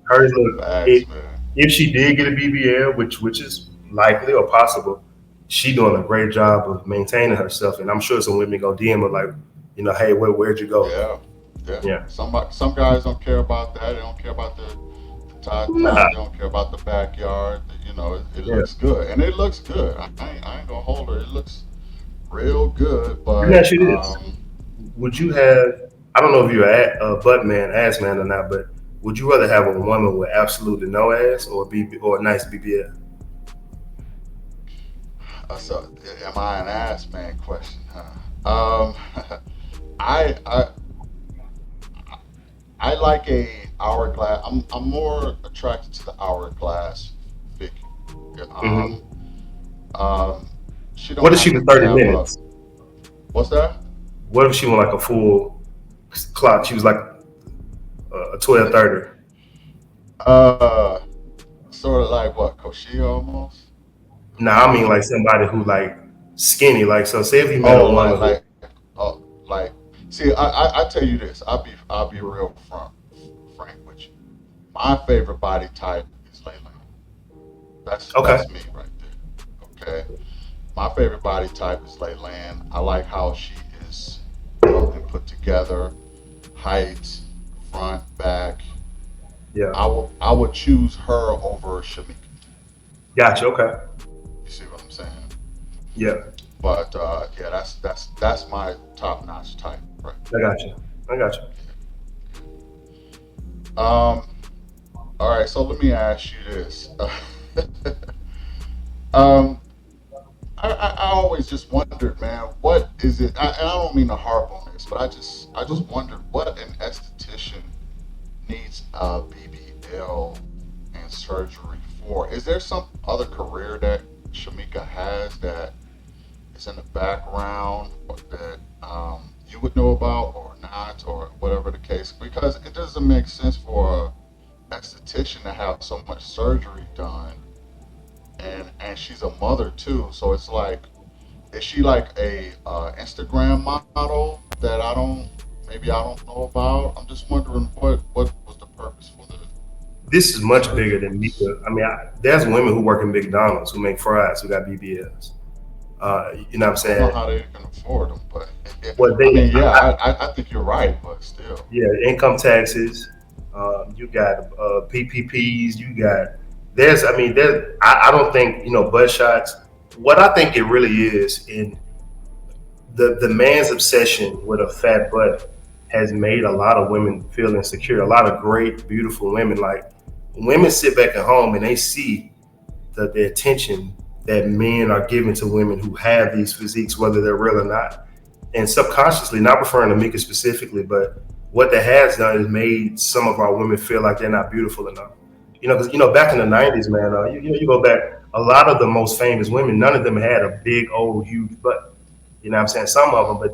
C: hers look
B: Facts,
C: it.
B: man.
C: If she did get a BBL, which is likely or possible, she doing a great job of maintaining herself. And I'm sure some women go DM her like, hey, where'd you go?
B: Yeah. Yeah.
C: Yeah.
B: Some guys don't care about that. They don't care about the
C: Nah.
B: tie. They don't care about the backyard. It
C: Yeah.
B: looks good, and it looks good. I ain't gonna hold her. It looks real good,
C: Let me
B: but
C: ask you this: would you have? I don't know if you're a butt man, ass man or not, but would you rather have a woman with absolutely no ass or a nice BBL?
B: so am I an ass man question? Huh? I I I like a hourglass. I'm more attracted to the hourglass figure. Yeah,
C: Hmm.
B: um, she don't
C: What if she
B: have
C: was
B: to
C: 30
B: have a
C: minutes?
B: what's that?
C: What if she went like a full clock? She was like a 12:30.
B: Uh, Sort of like what Koshia almost.
C: Now I mean like somebody who like skinny. Like so, say if you met a
B: Oh,
C: woman who,
B: like. See, I tell you this. I'll be real frank with you. My favorite body type is Layla.
C: okay,
B: That's me right there. Okay. My favorite body type is Layland. I like how she is built and put together, height, front, back.
C: yeah,
B: I would choose her over Shamika.
C: gotcha, okay,
B: You see what I'm saying?
C: yeah,
B: But yeah, that's my top notch type right
C: I got you, I got you.
B: there. All right. So let me ask you this. um, I always just wondered, man, what is it? And I don't mean to harp on this, but I just wondered what an esthetician needs a BBL and surgery for. Is there some other career that Shamika has that is in the background or that you would know about or not, or whatever the case? Because it doesn't make sense for a esthetician to have so much surgery done, and she's a mother too. So it's like, is she like a Instagram model that maybe I don't know about? I'm just wondering what was the purpose for the
C: This is much bigger than
B: surgeries.
C: Mika. I mean, there's women who work in McDonald's who make fries who got BBLs. You know what I'm
B: I don't know
C: saying?
B: how they can afford them, but
C: Well,
B: I
C: they,
B: mean, yeah, I think you're right, but still,
C: yeah, income taxes. You got PPPs. You got there's. I mean, there. I don't think butt shots. What I think it really is in the man's obsession with a fat butt has made a lot of women feel insecure. A lot of great, beautiful women, like women, sit back at home and they see the attention that men are giving to women who have these physiques, whether they're real or not. And subconsciously, not referring to Mika specifically, but what that has done is made some of our women feel like they're not beautiful enough. Because back in the '90s, man, you go back, a lot of the most famous women, none of them had a big, old, huge butt. You know what I'm saying? Some of them, but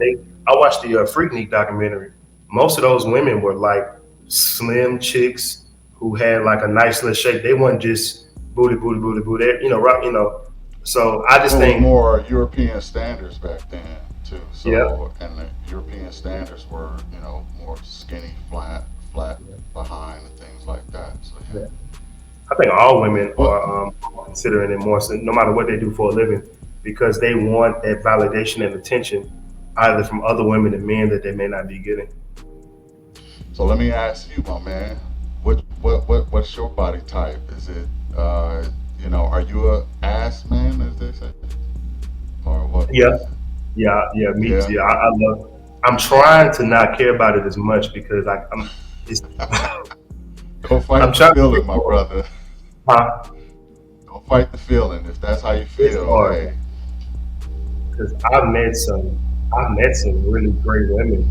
C: I watched the Freaknik documentary. Most of those women were like slim chicks who had like a nice little shape. They weren't just booty, booty, booty, booty. Rock. So I just
B: well, it was
C: think,
B: more European standards back then too.
C: yeah,
B: So, and the European standards were, more skinny, flat behind, and things like that. So yeah.
C: yeah. I think all women
B: Well,
C: are considering it more, so no matter what they do for a living, because they want that validation and attention, either from other women and men that they may not be getting.
B: so let me ask you, my man, what's your body type? Is it are you a ass man, as they say, or what
C: Yeah,
B: is it?
C: yeah, me
B: Yeah.
C: too. I love. I'm trying to not care about it as much because I'm. It's,
B: Don't
C: I'm
B: fight the
C: trying to
B: feeling,
C: get
B: my
C: more.
B: brother.
C: Huh?
B: Don't fight the feeling. If that's how you
C: It's
B: feel,
C: hard
B: hey,
C: because I met some really great women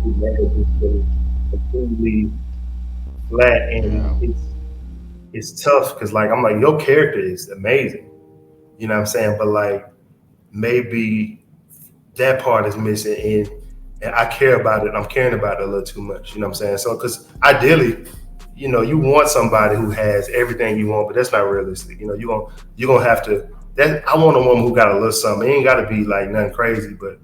C: who made it just been completely flat, and
B: yeah,
C: it's tough because like I'm like your character is amazing, you know what I'm saying, but like maybe that part is missing, and I care about it. I'm caring about it a little too much, you know what I'm saying? So because ideally, you want somebody who has everything you want, but that's not realistic. You're gonna have to. That I want a woman who got a little something. It ain't got to be like nothing crazy, but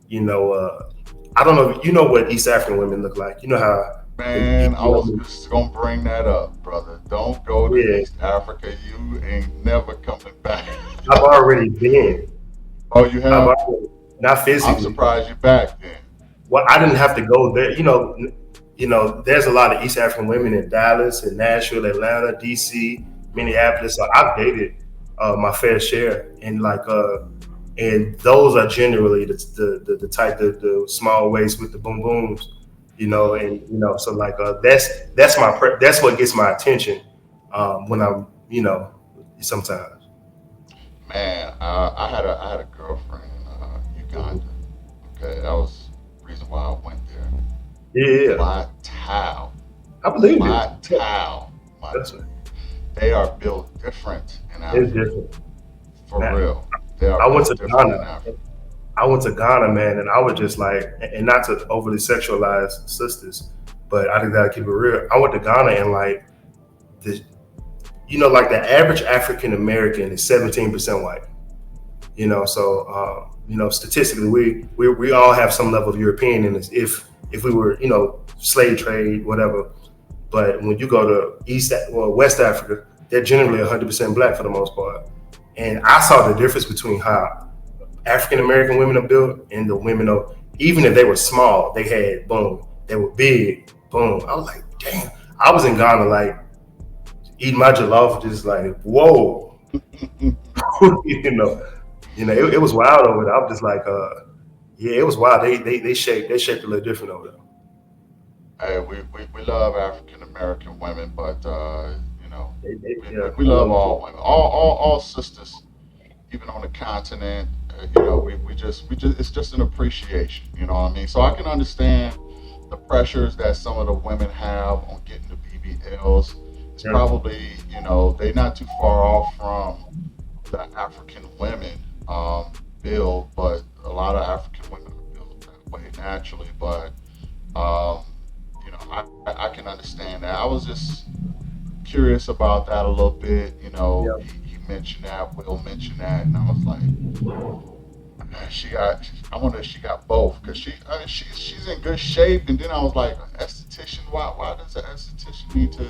C: you know, uh, I don't know. You know what East African women look like. You know how the
B: man, I was
C: Ethiopian.
B: just gonna bring that up, brother. Don't go to
C: Yeah,
B: East Africa. You ain't never coming back.
C: I've already been.
B: Oh, you
C: I've
B: have?
C: already, not
B: I'm
C: physically.
B: surprised you're back then.
C: Well, I didn't have to go there. There's a lot of East African women in Dallas and Nashville, Atlanta, DC, Minneapolis. So I've dated my fair share, and those are generally the type, the small waist with the boom booms, and so like that's what gets my attention when I'm sometimes.
B: Man, I had a girlfriend in
C: Mhm.
B: Uganda. Okay, that was the reason why I went there.
C: Yeah, yeah, yeah.
B: Flat towel,
C: I believe it.
B: flat towel, my
C: That's
B: dude. They are built different in
C: it's
B: Africa,
C: different.
B: for
C: Now,
B: real. They are
C: I went
B: built
C: to
B: different in
C: Ghana.
B: Africa.
C: Man, and I was just like, and not to overly sexualize sisters, but I just gotta keep it real. I went to Ghana and like the, like the average African American is 17% white. So statistically, we all have some level of European in us. If we were, slave trade, whatever. But when you go to West Africa, they're generally 100% black for the most part. And I saw the difference between how African American women are built and the women of, even if they were small, they had boom, they were big, boom. I was like, damn. I was in Ghana like eating my jollof, just like, whoa, you know, it was wild over there. I was just like, yeah, it was wild. They shaped a little different over there.
B: Hey, we love African American women, but
C: They,
B: we
C: yeah, I
B: love
C: love it
B: all
C: too.
B: women, all sisters. even on the continent, we just it's just an appreciation. You know what I mean? So I can understand the pressures that some of the women have on getting the BBLs. It's
C: Yeah.
B: probably, they're not too far off from the African women build, but a lot of African women are built that way naturally. But um, I can understand that. I was just curious about that a little bit.
C: Yeah.
B: He mentioned that, Will mentioned that, and I was like, she got. I wonder if she got both because she's in good shape. And then I was like, an esthetician. Why does an esthetician need to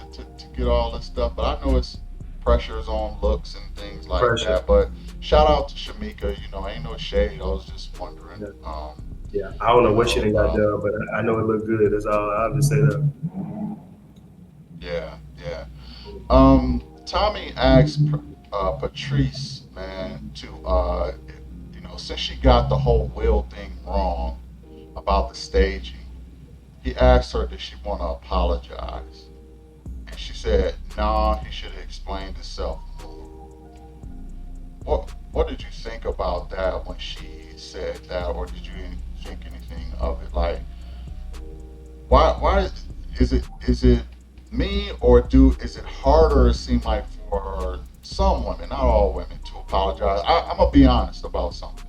B: get all this stuff? But I know it's pressures on looks and things like
C: Pressure.
B: that. But shout out to Shamika. Ain't no shade. I was just wondering.
C: Yeah. Yeah. I don't know
B: You
C: what she
B: know,
C: done got
B: um,
C: done, but I know it looked good. That's all. I'll just say that.
B: yeah, yeah. Tommy asked Patrice, man, to since she got the whole will thing wrong about the staging, he asked her, did she want to apologize? And she said, nah, he should have explained himself more. What did you think about that when she said that, or did you think anything of it? Like, why is it me, or is it harder, it seem like, for some women, not all women, to apologize? I'm gonna be honest about something.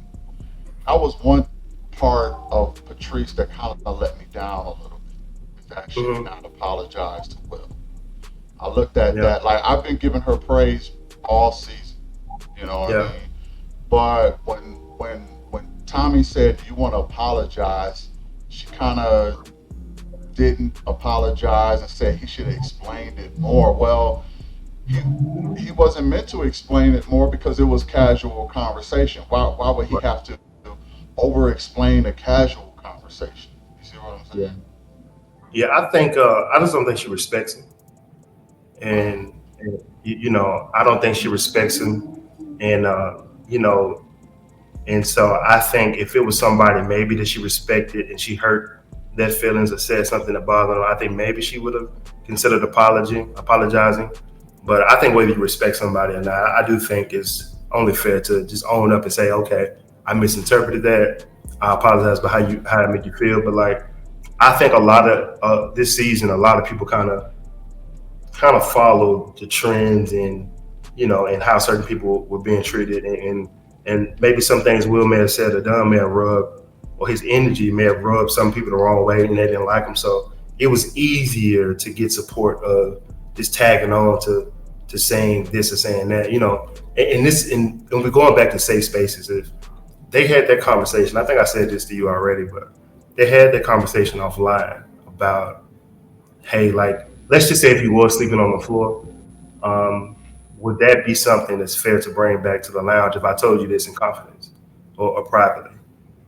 B: I was one part of Patrice that kind of let me down a little bit, is that she did
C: Hmm.
B: not apologize to Will. I looked at
C: Yeah.
B: that like I've been giving her praise all season. You know what I
C: Yeah.
B: mean? But when Tommy said, "Do you want to apologize?" she kind of didn't apologize and said he should have explained it more. Well, he he wasn't meant to explain it more because it was casual conversation. Why would he
C: Right.
B: have to over explain a casual conversation? You see what I'm
C: Yeah.
B: saying?
C: Yeah. I think I just don't think she respects him,
B: Mm,
C: and I don't think she respects him, and you know, and so I think if it was somebody maybe that she respected and she hurt their feelings or said something that bothered her, I think maybe she would have considered apologizing. But I think whether you respect somebody or not, I do think it's only fair to just own up and say, okay, I misinterpreted that. I apologize for how it made you feel. But like, I think a lot of this season, a lot of people kind of follow the trends and and how certain people were being treated, and maybe some things Will may have said or done may have rubbed, or his energy may have rubbed some people the wrong way and they didn't like him. So it was easier to get support of just tagging on to saying this or saying that, and we're going back to safe spaces. If they had that conversation, I think I said this to you already, but they had that conversation offline about, hey, like, let's just say if you was sleeping on the floor, um, would that be something that's fair to bring back to the lounge if I told you this in confidence or privately?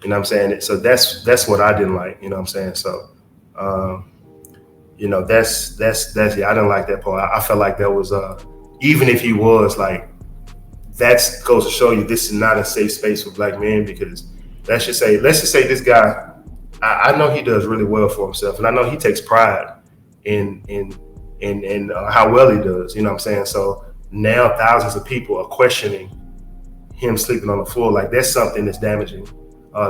C: You know what I'm saying? So that's what I didn't like. You know what I'm saying? So, um, that's yeah. I didn't like that part. I felt like that was even if he was like, that goes to show you this is not a safe space for black men, because let's just say this guy, I know he does really well for himself, and I know he takes pride in how well he does. You know what I'm saying? So now thousands of people are questioning him sleeping on the floor. Like, that's something that's damaging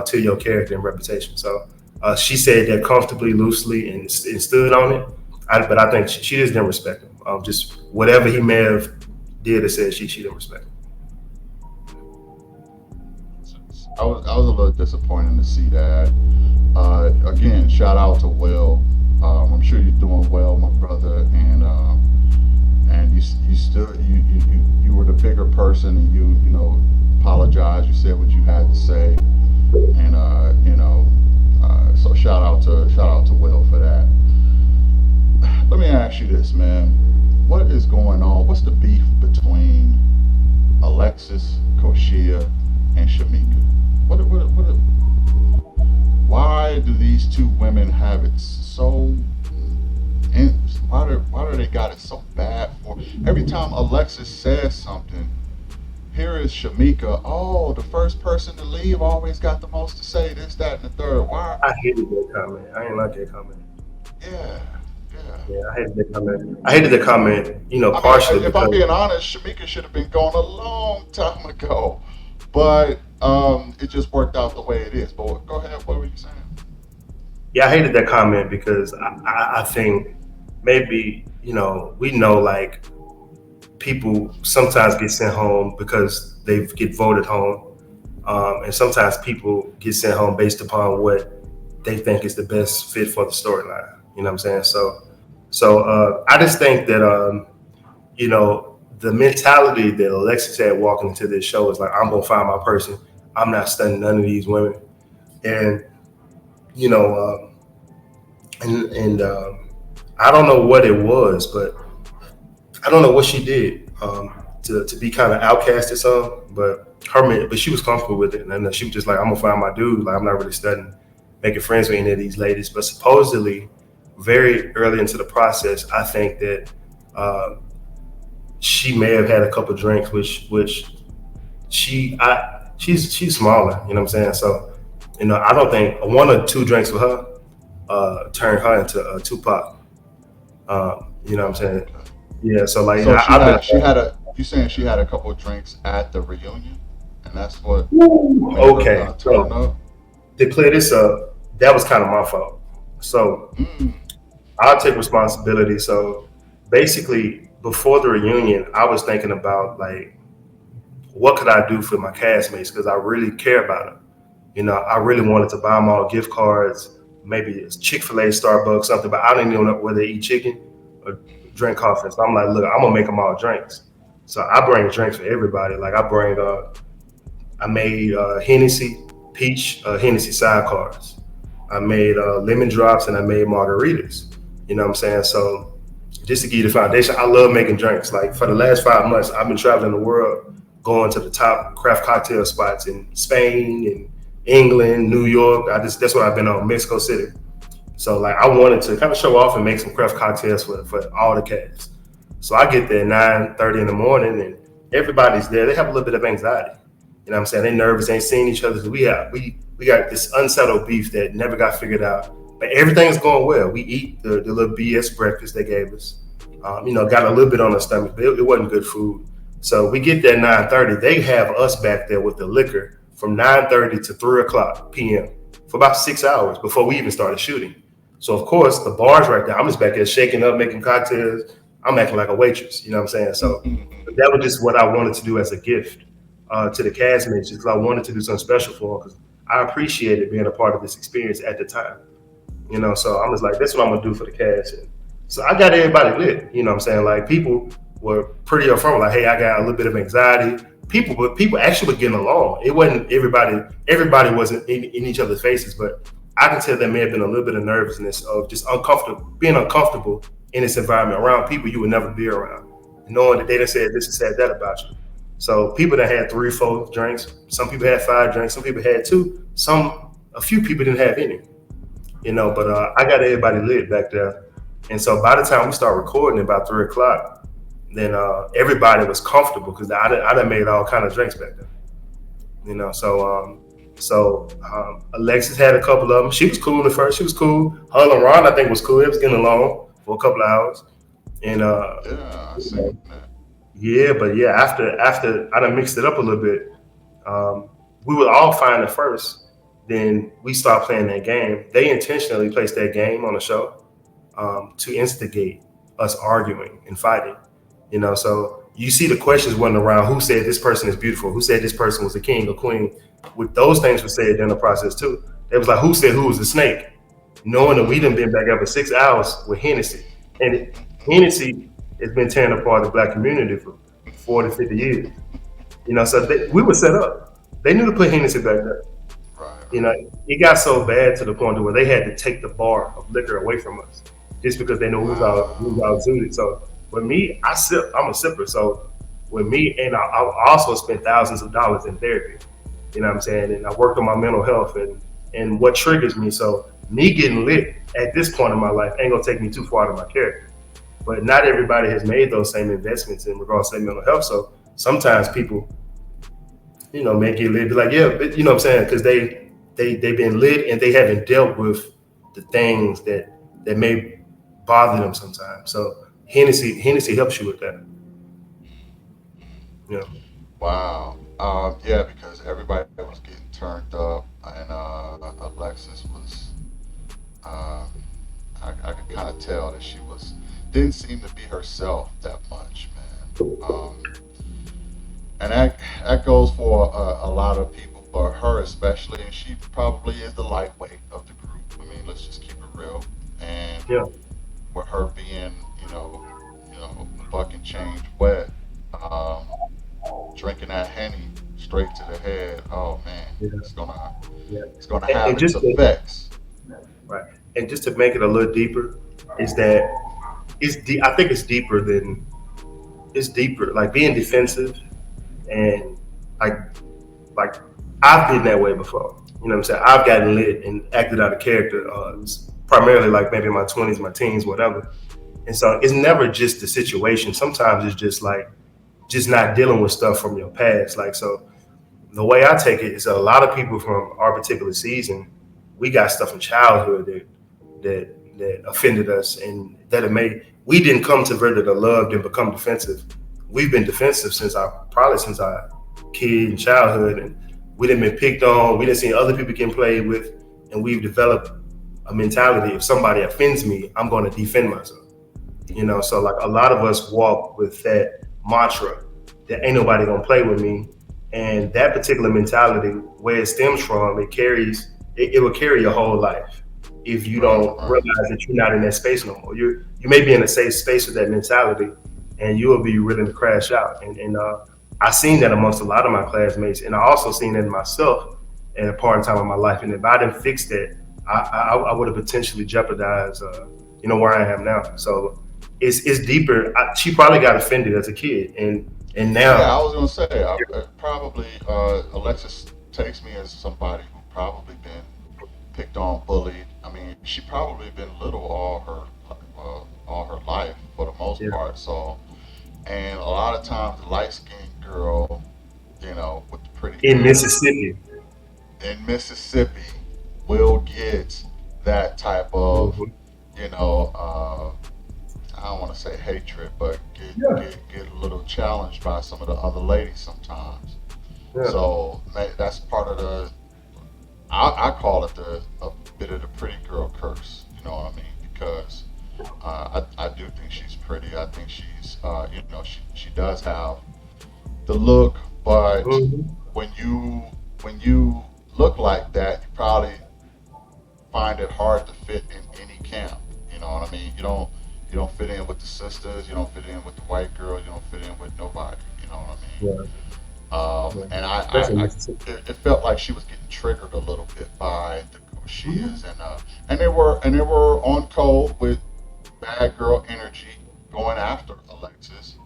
C: to your character and reputation. So she said that comfortably, loosely, and stood on it. But I think she just didn't respect him. Just whatever he may have did or said, she didn't respect him.
B: I was a little disappointed to see that. Again, shout out to Will. I'm sure you're doing well, my brother, and you still you were the bigger person, and you apologized. You said what you had to say, and so shout out to Will for that. Let me ask you this, man. What is going on? What's the beef between Alexis, Koshia, and Shamika? Why do these two women have it so? Why do they got it so bad for? Every time Alexis says something, here is Shamika. Oh, the first person to leave always got the most to say. This, that, and the third. Why?
C: I hated that comment. I didn't like that comment.
B: Yeah, yeah.
C: Yeah, I hated that comment. I hated the comment,
B: I mean,
C: partially
B: if I'm
C: because
B: being honest, Shamika should have been gone a long time ago. but it just worked out the way it is. But go ahead. What were you saying?
C: Yeah, I hated that comment because I think maybe, we know like people sometimes get sent home because they get voted home. And sometimes people get sent home based upon what they think is the best fit for the storyline. You know what I'm saying? So I just think that, the mentality that Alexis had walking into this show is like, I'm going to find my person. I'm not studying none of these women. And, you know, and I don't know what it was, but I don't know what she did to be kind of outcasted some, but she was comfortable with it, and then she was just like, I'm gonna find my dude. Like I'm not really studying, making friends with any of these ladies. But supposedly, very early into the process, I think that she may have had a couple drinks, which she's smaller, you know what I'm saying? So, I don't think one or two drinks with her turned her into Tupac. You know what I'm saying?
B: Okay.
C: Yeah, so like
B: So
C: I've been
B: she had a. You saying she had a couple of drinks at the reunion, and that's what made her
C: okay.
B: kind of turn
C: So
B: up.
C: to clear this up, that was kind of my fault. So
B: Mm,
C: I'll take responsibility. So basically, before the reunion, I was thinking about like, what could I do for my castmates? Because I really care about them. I really wanted to buy them all gift cards, maybe it's Chick-fil-A, Starbucks, something, but I didn't even know whether they eat chicken or drink coffee. So I'm like, look, I'm gonna make them all drinks. So I bring drinks for everybody. Like I made Hennessy, peach, Hennessy sidecars. I made lemon drops and I made margaritas. You know what I'm saying? So just to give you the foundation, I love making drinks. Like for the last 5 months, I've been traveling the world, going to the top craft cocktail spots in Spain and England, New York. That's what I've been on, Mexico City. So like I wanted to kind of show off and make some craft cocktails for all the cats. So I get there 9:30 in the morning and everybody's there. They have a little bit of anxiety. You know what I'm saying? They're nervous, ain't seen each other. We got this unsettled beef that never got figured out. But everything's going well. We eat the little BS breakfast they gave us. Got a little bit on our stomach, but it wasn't good food. So we get there 9:30. They have us back there with the liquor from 9:30 to 3 o'clock p.m. for about 6 hours before we even started shooting. So of course the bar's right there. I'm just back there shaking up, making cocktails. I'm acting like a waitress. You know what I'm saying? So that was just what I wanted to do as a gift to the castmates, because I wanted to do something special for them. Because I appreciated being a part of this experience at the time. So I'm just like, that's what I'm gonna do for the cast. And so I got everybody lit. You know what I'm saying? Like people were pretty upfront, like, hey, I got a little bit of anxiety. People actually were getting along. It wasn't everybody wasn't in each other's faces, but I can tell there may have been a little bit of nervousness of just being uncomfortable in this environment around people you would never be around, knowing that they done said this and said that about you. So people that had 3, 4 drinks, some people had 5 drinks, some people had two, a few people didn't have any. But I got everybody lit back there. And so by the time we start recording about 3 o'clock, then everybody was comfortable because I done made all kind of drinks back there. Alexis had a couple of them. She was cool at first. She was cool. Her and Ron, I think, was cool. It was getting along for a couple of hours. And
B: yeah, I seen that.
C: yeah, but yeah, after I done mixed it up a little bit, we were all fine at first. Then we stopped playing that game. They intentionally placed that game on the show to instigate us arguing and fighting. So you see the questions running around: who said this person is beautiful? Who said this person was a king or queen? With those things were said during the process too. It was like, who said who was the snake? Knowing that we done been back up for 6 hours with Hennessy, and Hennessy has been tearing apart the black community for 40, 50 years. So we were set up. They knew to put Hennessy back there.
B: Right,
C: You
B: right.
C: know, it got so bad to the point where they had to take the bar of liquor away from us just because they know who's out
B: Wow.
C: zooted. So with me, I sip. I'm a sipper. So with me, and I also spent thousands of dollars in therapy. You know what I'm saying? And I worked on my mental health and what triggers me. So me getting lit at this point in my life ain't gonna take me too far to my character. But not everybody has made those same investments in regards to their mental health. So sometimes people, may get lit, be like, yeah, but you know what I'm saying? Because they've been lit and they haven't dealt with the things that may bother them sometimes. So Hennessy helps you with that. Yeah.
B: Wow. Yeah, because everybody was getting turned up, and Alexis was. Uh, I could kind of tell that she was didn't seem to be herself that much, man. And that goes for a lot of people, but her especially, and she probably is the lightweight of the group. I mean, let's just keep it real. And
C: Yeah.
B: with her being, fucking changed wet, um, drinking that henny straight to the head. Oh man,
C: Yeah. Yeah.
B: it's gonna
C: And
B: have its
C: just to,
B: effects.
C: right. And just to make it a little deeper, is that I think it's deeper. Like being defensive and like like I've been that way before. You know what I'm saying? I've gotten lit and acted out of character, primarily like maybe in my 20s, my teens, whatever. And so it's never just the situation. Sometimes it's just like just not dealing with stuff from your past. Like so, the way I take it is that a lot of people from our particular season, we got stuff in childhood that offended us and that it made we didn't come to verdict of love and become defensive. We've been defensive since our kid and childhood, and we didn't been picked on. We didn't see other people getting played with, and we've developed a mentality: if somebody offends me, I'm going to defend myself. So like a lot of us walk with that mantra that ain't nobody gonna play with me, and that particular mentality, where it stems from, it will carry your whole life if you
B: Right,
C: don't
B: right.
C: realize that you're not in that space no more. You may be in a safe space with that mentality, and you will be willing to crash out. And I seen that amongst a lot of my classmates, and I also seen that in myself at a part in time of my life. And if I didn't fix that, I would have potentially jeopardized, where I am now. So it's deeper. She probably got offended as a kid, and
B: Yeah, I
C: now,
B: was gonna say probably Alexis takes me as somebody who probably been picked on, bullied. I mean, she probably been little all her life for the most
C: yeah,
B: part. So, and a lot of times the light skinned girl, with the pretty
C: in
B: hair
C: Mississippi.
B: in Mississippi will get that type of,
C: Mhm.
B: you know, uh, I don't want to say hatred, but
C: Yeah,
B: get a little challenged by some of the other ladies sometimes.
C: yeah,
B: So that's part of I call it a bit of the pretty girl curse. You know what I mean? Because I do think she's pretty. I think she's, she does have the look, but
C: hmm,
B: when you when you look like that, you probably find it hard to fit in any camp. You know what I mean? You don't fit in with the sisters. You don't fit in with the white girls. You don't fit in with nobody. You know what I mean?
C: yeah, yeah.
B: And
C: Especially in Mississippi.
B: it felt like she was getting triggered a little bit by who she
C: Mhm.
B: is, and they were on code with bad girl energy going after Alexis,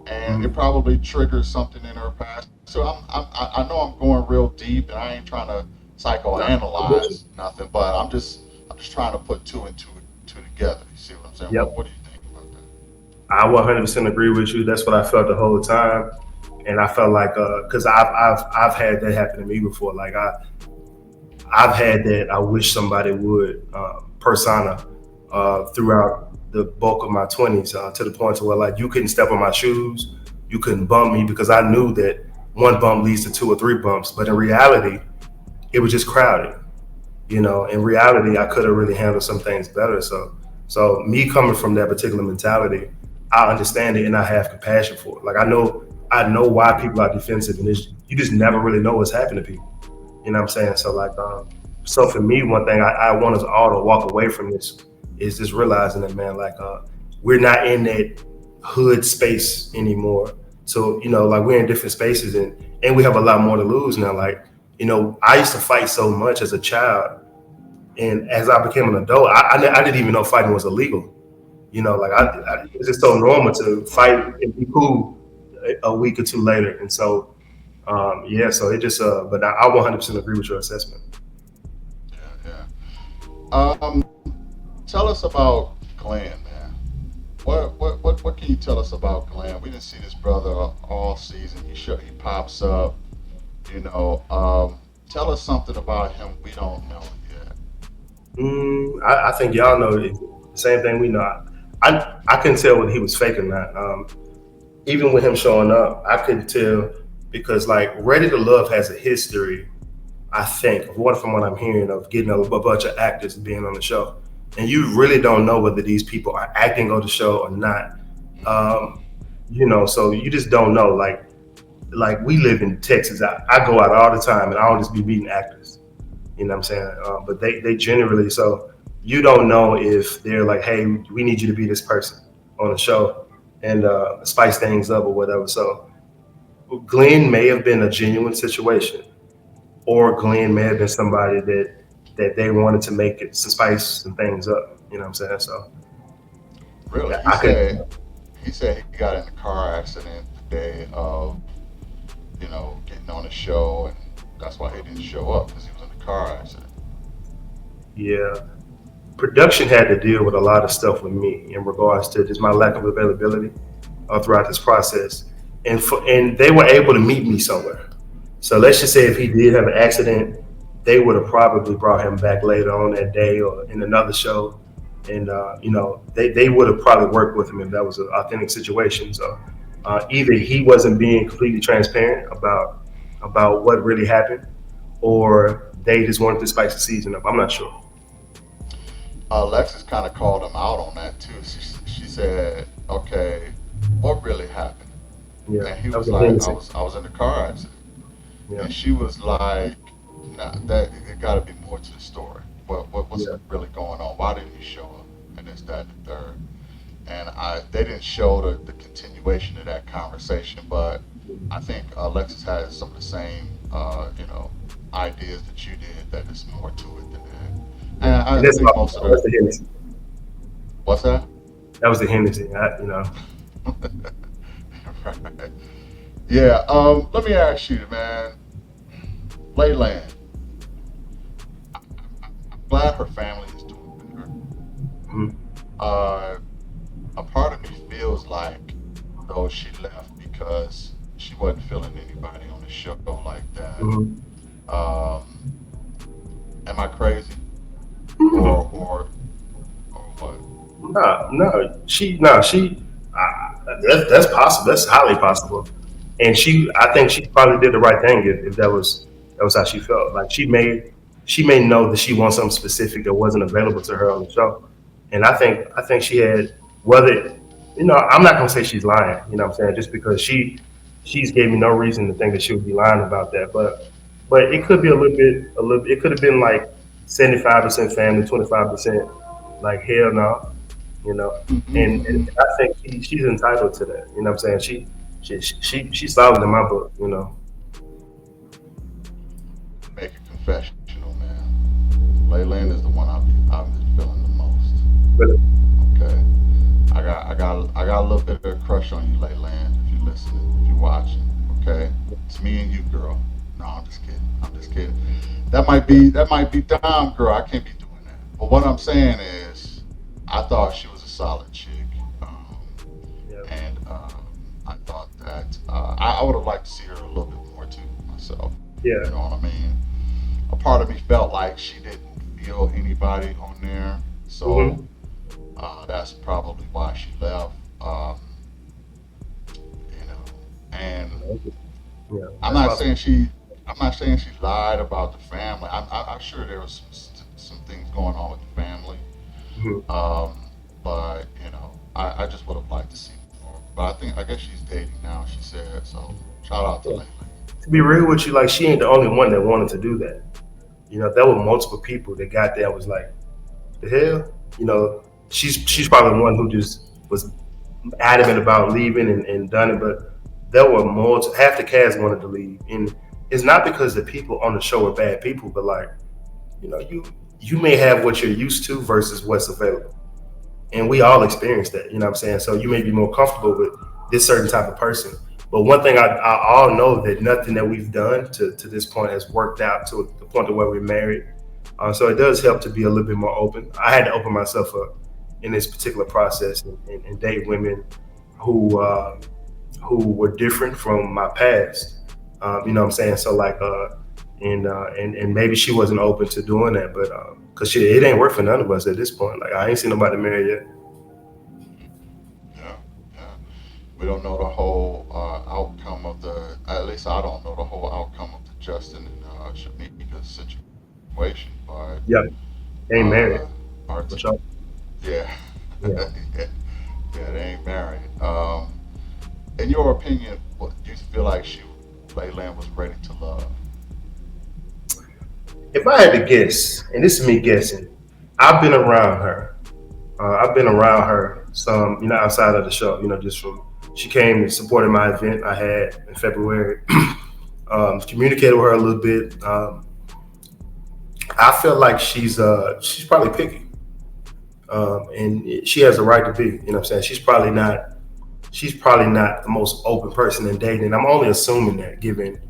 B: and it
C: Mhm.
B: probably triggered something in her past. So I know I'm going real deep, and I ain't trying to
C: Nah, I'm with you.
B: psychoanalyze nothing, but I'm just trying to put two together. You see what I'm saying?
C: Yep.
B: What do you think about that?
C: I 100% agree with you. That's what I felt the whole time, and I felt like because I've had that happen to me before. Like I've had that. I wish somebody would persona throughout the bulk of my 20s, to the point to where like you couldn't step on my shoes, you couldn't bump me because I knew that one bump leads to two or three bumps. But in reality, it was just crowded. In reality, I could have really handled some things better. So me coming from that particular mentality, I understand it and I have compassion for it. Like I know why people are defensive, and you just never really know what's happened to people. You know what I'm saying? So for me, one thing I want us all to walk away from this is just realizing that, man, like we're not in that hood space anymore. So like we're in different spaces, and we have a lot more to lose now. Like I used to fight so much as a child, and as I became an adult, I didn't even know fighting was illegal. Like it's just so normal to fight
B: Right.
C: and be cool a week or two later. And so yeah, so it just but I 100% agree with your assessment.
B: Yeah, yeah. Tell us about Glenn, man. What can you tell us about Glenn? We didn't see this brother all season. He pops up. Tell us something about him we don't know yet.
C: I think y'all know the same thing we know. I couldn't tell whether he was fake or not. Even with him showing up, I couldn't tell because like Ready to Love has a history, I think, of what from what I'm hearing of getting a bunch of actors being on the show, and you really don't know whether these people are acting on the show or not. Um, so you just don't know. Like we live in Texas. I go out all the time, and I don't just be meeting actors. You know what I'm saying? But they generally, so you don't know if they're like, hey, we need you to be this person on the show and spice things up or whatever. So Glenn may have been a genuine situation, or Glenn may have been somebody that they wanted to make it some spice some things up. You know what I'm saying? So
B: Really,
C: I could,
B: he said he got in a car accident the day of, getting on the show, and that's why he didn't show up because he was in a car accident.
C: yeah. Production had to deal with a lot of stuff with me in regards to just my lack of availability throughout this process, and they were able to meet me somewhere. So let's just say if he did have an accident, they would have probably brought him back later on that day or in another show, and they would have probably worked with him if that was an authentic situation. So either he wasn't being completely transparent about what really happened, or they just wanted to spice the season up. I'm not sure.
B: Alexis kind of called him out on that too. She said, "Okay, what really happened?"
C: Yeah,
B: And he
C: that was
B: was
C: a
B: like,
C: Hennessy.
B: I was in a car accident."
C: Yeah,
B: And she was like, "Nah, that it got to be more to the story. What's
C: yeah.
B: really going on? Why didn't you show up?" And this, that, and the third. And they didn't show the continuation of that conversation, but I think Alexis has some of the same, ideas that you did. That there's more to it than that.
C: Yeah,
B: And
C: and
B: I think most of
C: that's
B: the
C: the Hennessy.
B: what's that?
C: That was the Hennessy.
B: Right. Yeah. Let me ask you, man. Leyland, I'm glad her family is doing better.
C: Mhm,
B: Uh, a part of me feels like though she left because she wasn't feeling anybody on the show like that.
C: mhm.
B: Um, am I crazy or
C: Mhm.
B: or or what?
C: No. That's possible. That's highly possible. And I think she probably did the right thing if that was how she felt. Like she may know that she wants something specific that wasn't available to her on the show. And I think she had whether I'm not gonna say she's lying. You know what I'm saying? Just because she's gave me no reason to think that she would be lying about that. But it could be a little. It could have been like 75% family, 25% like hell no, you know. And
B: Mm-mm-mm.
C: I think she's entitled to that. You know what I'm saying? She's solid in my book. You know.
B: Make a confessional, man. Leyland is the one I've been feeling the most.
C: But
B: Okay. I got a little bit of a crush on you, Leyland. If you're listening, if you're watching, okay, it's me and you, girl. No, I'm just kidding. I'm just kidding. That might be dumb, girl. I can't be doing that. But what I'm saying is, I thought she was a solid chick,
C: yeah,
B: and I thought that I would have liked to see her a little bit more too myself.
C: yeah.
B: You know what I mean? A part of me felt like she didn't feel anybody on there, so
C: Hmm.
B: that's probably why she left. And
C: Yeah,
B: I'm
C: that's
B: not
C: possible.
B: saying she, I'm not saying she lied about the family. I'm sure there was some things going on with the family,
C: Mhm.
B: but I just would have liked to see more. But I guess she's dating now. She said so. Shout out to
C: Yeah.
B: Layla.
C: To be real with you, like she ain't the only one that wanted to do that. There were multiple people that got there and was like, the hell? She's probably the one who just was adamant about leaving and done it, but there were more. Half the cast wanted to leave, and it's not because the people on the show are bad people, but like you may have what you're used to versus what's available, and we all experience that. You know what I'm saying? So you may be more comfortable with this certain type of person. But one thing I all know that nothing that we've done to this point has worked out to the point to where we're married. So it does help to be a little bit more open. I had to open myself up in this particular process and date women who were different from my past. You know what I'm saying? So like, and maybe she wasn't open to doing that, but because it ain't work for none of us at this point. Like I ain't seen nobody married yet.
B: Yeah, yeah. We don't know the whole outcome of the. At least I don't know the whole outcome of the Justin and Shamika's situation, but
C: Yeah, ain't married.
B: our
C: For
B: t-
C: sure.
B: yeah,
C: Yeah.
B: yeah, they ain't married. In your opinion, what do you feel like Layland was ready to love?
C: If I had to guess, and this is me guessing, I've been around her. I've been around her some, outside of the show, just from she came and supported my event I had in February. Communicated with her a little bit. I feel like she's probably picky, and she has a right to be. You know what I'm saying? She's probably not the most open person in dating. I'm only assuming that, given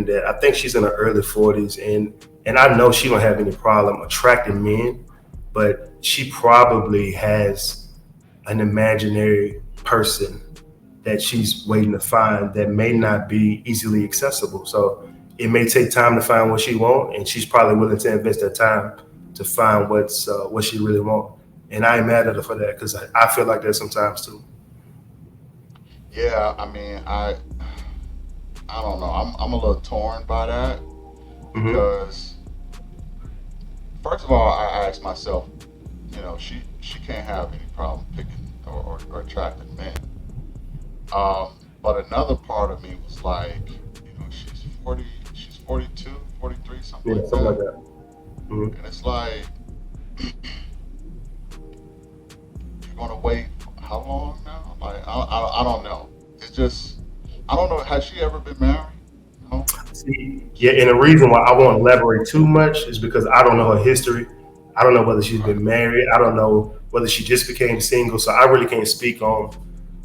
C: that I think she's in her early 40s, and I know she don't have any problem attracting men, but she probably has an imaginary person that she's waiting to find that may not be easily accessible. So it may take time to find what she wants, and she's probably willing to invest that time to find what she really wants. And I ain't mad at her for that because I feel like that sometimes too.
B: Yeah, I mean, I don't know. I'm a little torn by that
C: Hmm.
B: because first of all, I asked myself, she can't have any problem picking or attracting men. But another part of me was like, she's 40, she's 42, 43, something
C: Yeah,
B: like
C: something like
B: that.
C: that. Hmm.
B: And it's like, you're gonna wait how long now? Like, I don't know. It's just, I don't know. Has she ever been married? No.
C: See, yeah, and the reason why I won't elaborate too much is because I don't know her history. I don't know whether she's
B: Right.
C: been married. I don't know whether she just became single. So I really can't speak on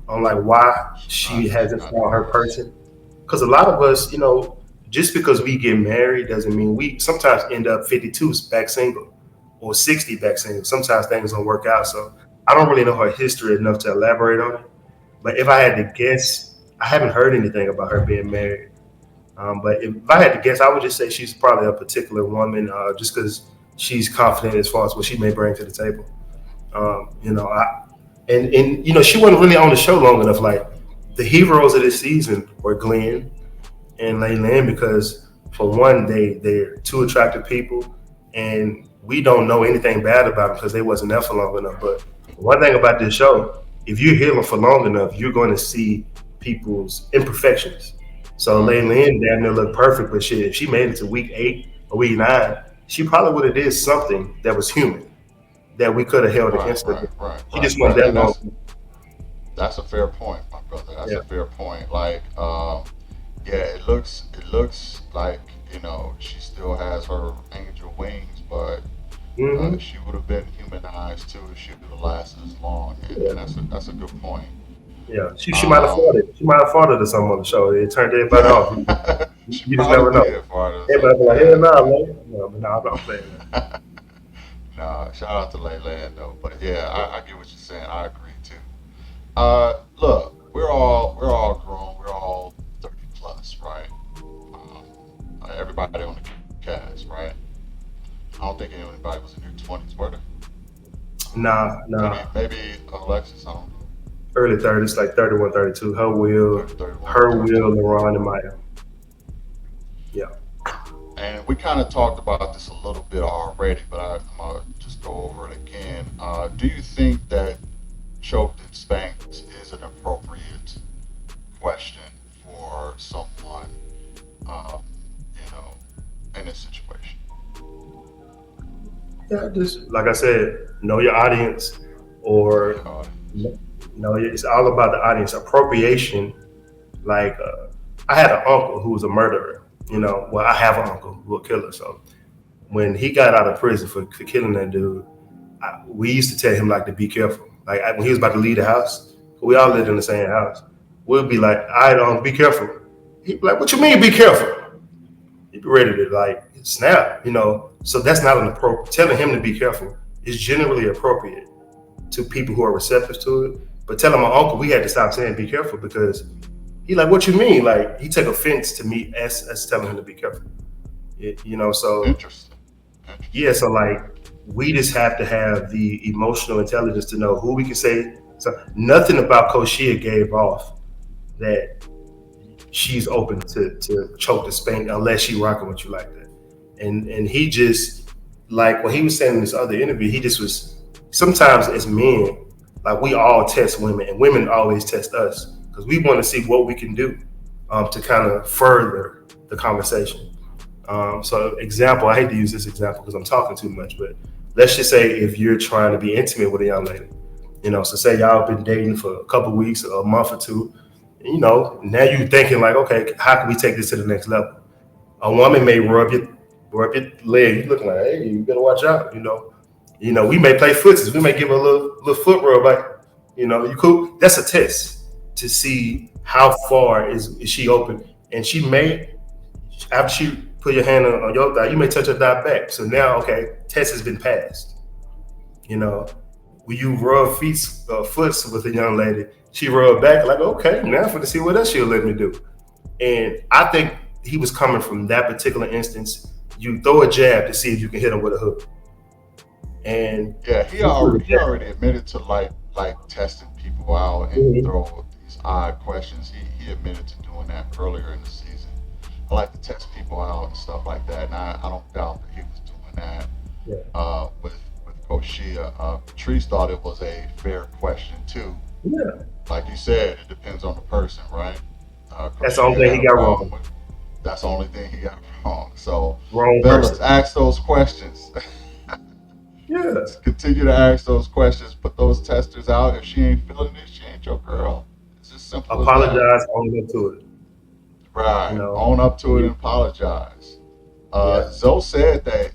C: like why she
B: She's
C: hasn't
B: not
C: found her
B: divorced.
C: person. Because a lot of us, just because we get married doesn't mean we sometimes end up 52 back single or 60 back single. Sometimes things don't work out. So I don't really know her history enough to elaborate on it. But if I had to guess, I haven't heard anything about her being married. But if I had to guess, I would just say she's probably a particular woman, just because she's confident as far as what she may bring to the table. And she wasn't really on the show long enough. Like the heroes of this season were Glenn and Layland because for one, they're two attractive people, and we don't know anything bad about them because they wasn't there for long enough. But one thing about this show, if you're here for long enough, you're going to see people's imperfections. So
B: Right.
C: Layland damn near looked perfect, but shit, if she made it to week 8 or week 9, she probably would have did something that was human that we could have held
B: Right.
C: against her.
B: Right. Right.
C: She
B: Right.
C: just wasn't
B: Right.
C: that
B: And
C: long.
B: that's a fair point, my brother. That's
C: Yeah.
B: a fair point. Like, yeah, it looks like she still has her angel wings, but
C: Hmm.
B: she would have been humanized too if she would have lasted as long. And
C: Yeah.
B: that's a good point.
C: Yeah, she might have fought
B: Um,
C: it. She might have fought it to someone on the show. It turned everybody off.
B: she
C: You just
B: probably
C: never know.
B: did for it or
C: Everybody
B: something.
C: be like, hell
B: Yeah.
C: no, man. No, but no, I'm playing that.
B: Nah, shout out to Layland though. But yeah, I get what you're saying. I agree too. Look, we're all grown. We're all 30 plus, right? Everybody on the cast, right? I don't think anybody was in their 20s, were they?
C: Nah, nah.
B: Maybe Alexis. I don't know.
C: Early 30s, like 31, 32. Her
B: 30, 31,
C: her
B: 32.
C: will, LeRon, and Maya. Yeah.
B: And we kind of talked about this a little bit already, but I'm gonna just go over it again. Do you think that choked and spanked is an appropriate question for someone, um, you know, in this situation?
C: Yeah, just like I said, know your audience,
B: Know
C: or
B: your audience.
C: it's all about the audience. Appropriation, like I had an uncle who was a murderer. Well, I have an uncle who a killer. So when he got out of prison for killing that dude, we used to tell him like to be careful. Like when he was about to leave the house, we all lived in the same house. We'd be like, "I don't be careful." He'd be like, "What you mean, be careful?" He'd be ready to like snap. So that's not an appropriate. Telling him to be careful is generally appropriate to people who are receptive to it. But telling my uncle we had to stop saying be careful because he like, "What you mean?" Like he took offense to me as telling him to be careful. So
B: Interesting.
C: yeah,
B: Interesting.
C: so like we just have to have the emotional intelligence to know who we can say So nothing about Koshia gave off that she's open to choke the spank unless she rocking with you like that. And he just, like what he was saying in this other interview, he just was, sometimes as men, like we all test women and women always test us because we want to see what we can do to kind of further the conversation. So example, I hate to use this example because I'm talking too much, but let's just say if you're trying to be intimate with a young lady, so say y'all been dating for a couple of weeks, a month or two, now you're thinking like, okay, how can we take this to the next level? A woman may rub your leg. You looking like, hey, you better watch out. We may play footsies. We may give her a little foot rub, like, you cool. That's a test to see how far is she open, and she may, after she put your hand on your thigh, you may touch her thigh back. So now, okay, test has been passed. When you rub foots with a young lady, she rubbed back like, okay, now for to see what else she'll let me do. And I think he was coming from that particular instance. You throw a jab to see if you can hit him with a hook. And
B: Yeah, he already admitted to like testing people out and throw these odd questions. He admitted to doing that earlier in the season. I like to test people out and stuff like that, and I don't doubt that he was doing that with Koshia. Patrice thought it was a fair question too.
C: Yeah.
B: Like you said, it depends on the person, right?
C: That's the only thing he got wrong.
B: That's the only thing he got wrong. So,
C: Wrong
B: fellas,
C: person.
B: ask those questions.
C: Yeah.
B: Continue to ask those questions. Put those testers out. If she ain't feeling it, she ain't your girl. It's as simple as that.
C: Apologize, own up to it.
B: Right. Own up to it and apologize.
C: Yeah.
B: Zoe said that,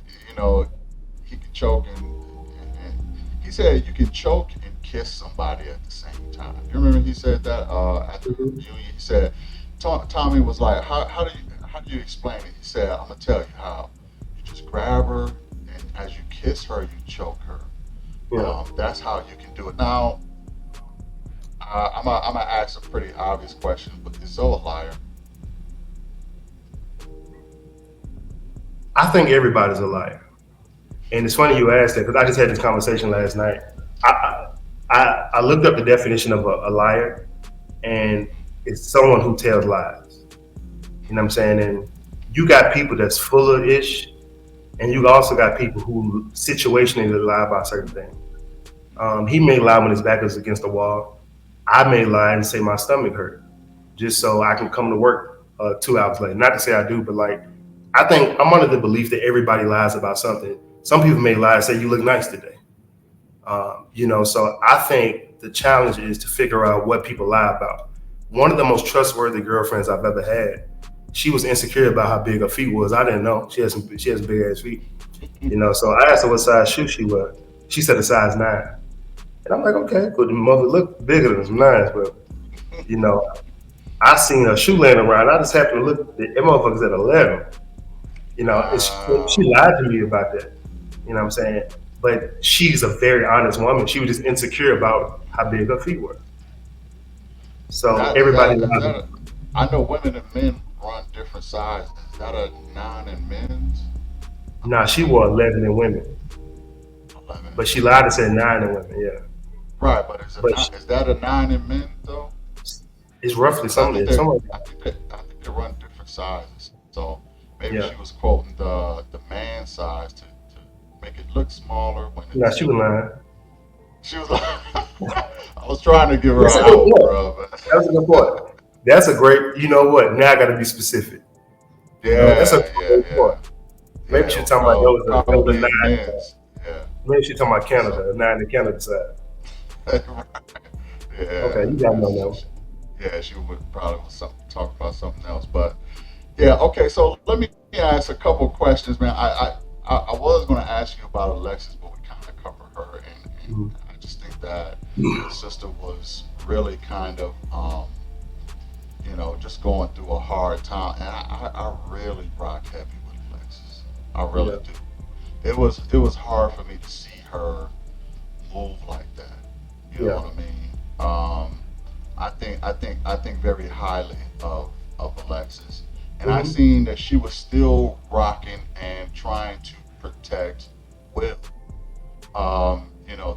B: he can choke and he said you can choke and kiss somebody at the same time. You remember he said that at the reunion? He said, Tommy was like, how do you explain it? He said, I'm gonna tell you how. You just grab her, and as you kiss her, you choke her.
C: Yeah.
B: That's how you can do it. Now, I'm gonna ask a pretty obvious question, but is Zoe a liar?
C: I think everybody's a liar. And it's funny you asked that because I just had this conversation last night. I looked up the definition of a liar, and it's someone who tells lies. You know what I'm saying? And you got people that's full of ish, and you also got people who situationally lie about certain things. He may lie when his back is against the wall. I may lie and say my stomach hurt, just so I can come to work 2 hours later. Not to say I do, but like, I think I'm under the belief that everybody lies about something. Some people may lie and say you look nice today. So I think the challenge is to figure out what people lie about. One of the most trustworthy girlfriends I've ever had, she was insecure about how big her feet was. I didn't know she has big ass feet. So I asked her what size shoe she was. She said a size 9, and I'm like, okay, good. The mother look bigger than some 9s, but I seen her shoe laying around. I just happened to look. That motherfucker's at 11. And she lied to me about that. You know what I'm saying? But she's a very honest woman. She was just insecure about how big her feet were. So everybody lies.
B: I know women and men run different sizes. Is that a 9 in men's?
C: Nah, she wore 11 in women.
B: 11.
C: But she lied to say 9 in women, yeah.
B: Right, but is that a 9 in men though?
C: It's roughly something.
B: I think they run different sizes. So maybe she was quoting the man size to make it look smaller when
C: Nah, she was lying.
B: She was like, I was trying to give her
C: That's
B: an
C: a good
B: out,
C: point.
B: bro.
C: That was a good point. That's a great, you know what? Now I got to be specific.
B: Yeah,
C: that's a great point. Maybe she's talking about those
B: probably
C: 9.
B: men's. Yeah.
C: Maybe she's talking about Canada, 9 in Canada side.
B: Yeah.
C: Okay, you got to know that.
B: Yeah, she would probably talk about something else, but yeah. Okay, so let me ask a couple questions, man. I was going to ask you about Alexis, but we kind of covered her, and I just think that the sister was really kind of, just going through a hard time, and I really rock heavy with Alexis. I really do. It was hard for me to see her move like that. You know what I mean? I think very highly of Alexis. And I seen that she was still rocking and trying to protect Will.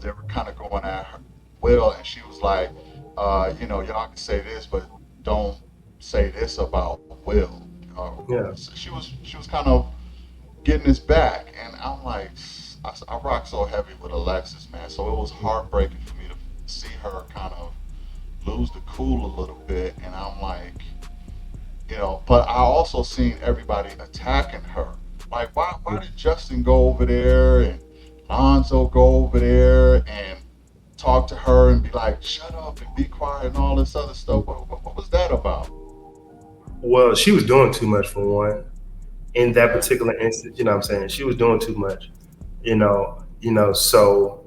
B: They were kind of going at her Will, and she was like, y'all can say this, but don't say this about Will.
C: Yeah.
B: So she was kind of getting his back, and I'm like, I rock so heavy with Alexis, man. So it was heartbreaking for me to see her kind of lose the cool a little bit, and I'm like, but I also seen everybody attacking her. Like, why did Justin go over there and Alonzo go over there and talk to her and be like, shut up and be quiet and all this other stuff? What was that about?
C: Well, she was doing too much for one. In that particular instance, you know what I'm saying? She was doing too much. So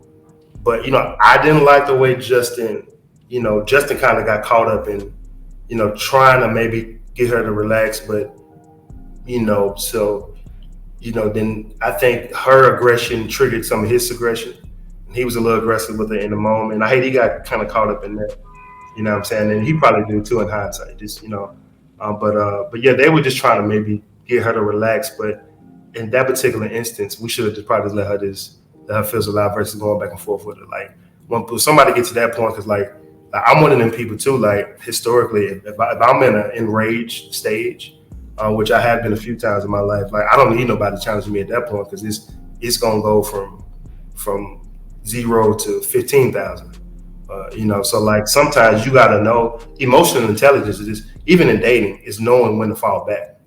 C: but I didn't like the way Justin kind of got caught up in, trying to maybe get her to relax, but so then I think her aggression triggered some of his aggression. And he was a little aggressive with her in the moment. I hate he got kind of caught up in that. You know what I'm saying? And he probably did too in hindsight. Just but yeah, they were just trying to maybe get her to relax. But in that particular instance, we should have just probably let her feel alive versus going back and forth with her. Like when somebody gets to that point, because like, I'm one of them people too. Like historically, if I'm in an enraged stage, which I have been a few times in my life, like I don't need nobody challenging me at that point because it's gonna go from 0 to 15,000. So like sometimes you gotta know emotional intelligence is just, even in dating, is knowing when to fall back.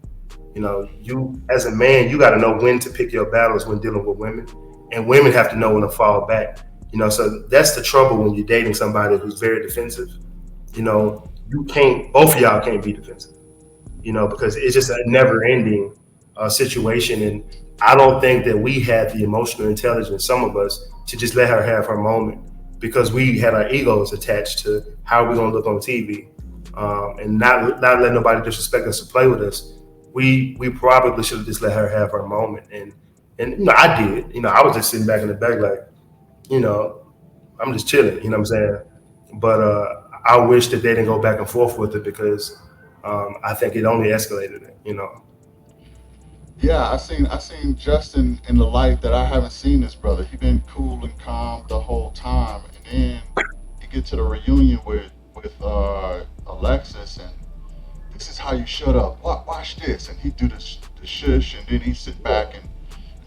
C: You as a man, you gotta know when to pick your battles when dealing with women, and women have to know when to fall back. So that's the trouble when you're dating somebody who's very defensive. You can't, both of y'all can't be defensive. Because it's just a never ending situation. And I don't think that we had the emotional intelligence, some of us, to just let her have her moment because we had our egos attached to how we're going to look on TV, and not let nobody disrespect us or play with us. We probably should have just let her have her moment. And I did. I was just sitting back in the back like, you know, I'm just chilling. You know what I'm saying? But I wish that they didn't go back and forth with it because I think it only escalated it.
B: Yeah, I seen Justin in the light that I haven't seen this brother. He been cool and calm the whole time, and then you get to the reunion with Alexis, and this is how you shut up. Watch this, and he do the shush, and then he sit back, and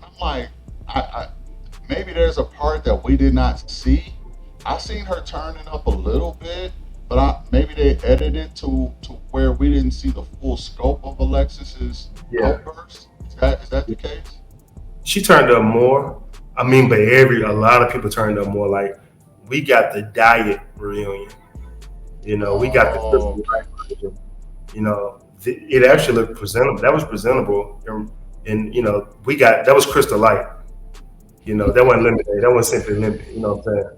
B: I'm like, I maybe there's a part that we did not see. I seen her turning up a little bit, but maybe they edited it to where we didn't see the full scope of Alexis's
C: Yeah,
B: outburst. Is that the case?
C: she turned up more. I mean, but a lot of people turned up more. Like we got the diet reunion. We got the
B: Oh,
C: Crystal
B: okay.
C: Light version. It actually looked presentable. That was presentable, and we got that was Crystal Light. That wasn't limited. That wasn't simply limited. You know what I'm saying?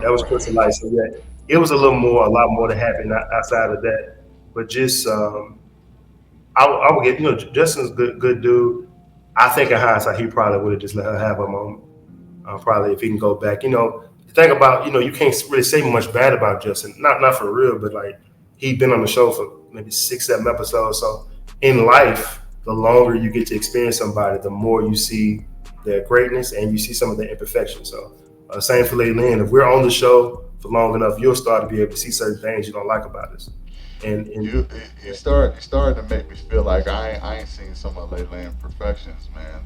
C: That was Crystal
B: Right.
C: Light. So yeah, it was a lot more to happen outside of that. But just I would get Justin's good dude. I think in hindsight he probably would have just let her have her moment. Probably if he can go back. The thing about you can't really say much bad about Justin. Not for real, but like he'd been on the show for maybe 6, 7 episodes. So in life, the longer you get to experience somebody, the more you see their greatness and you see some of their imperfections. So same for Leen. If we're on the show for long enough, you'll start to be able to see certain things you don't like about us. And
B: You started to make me feel like I ain't seen some of Layla imperfections, man.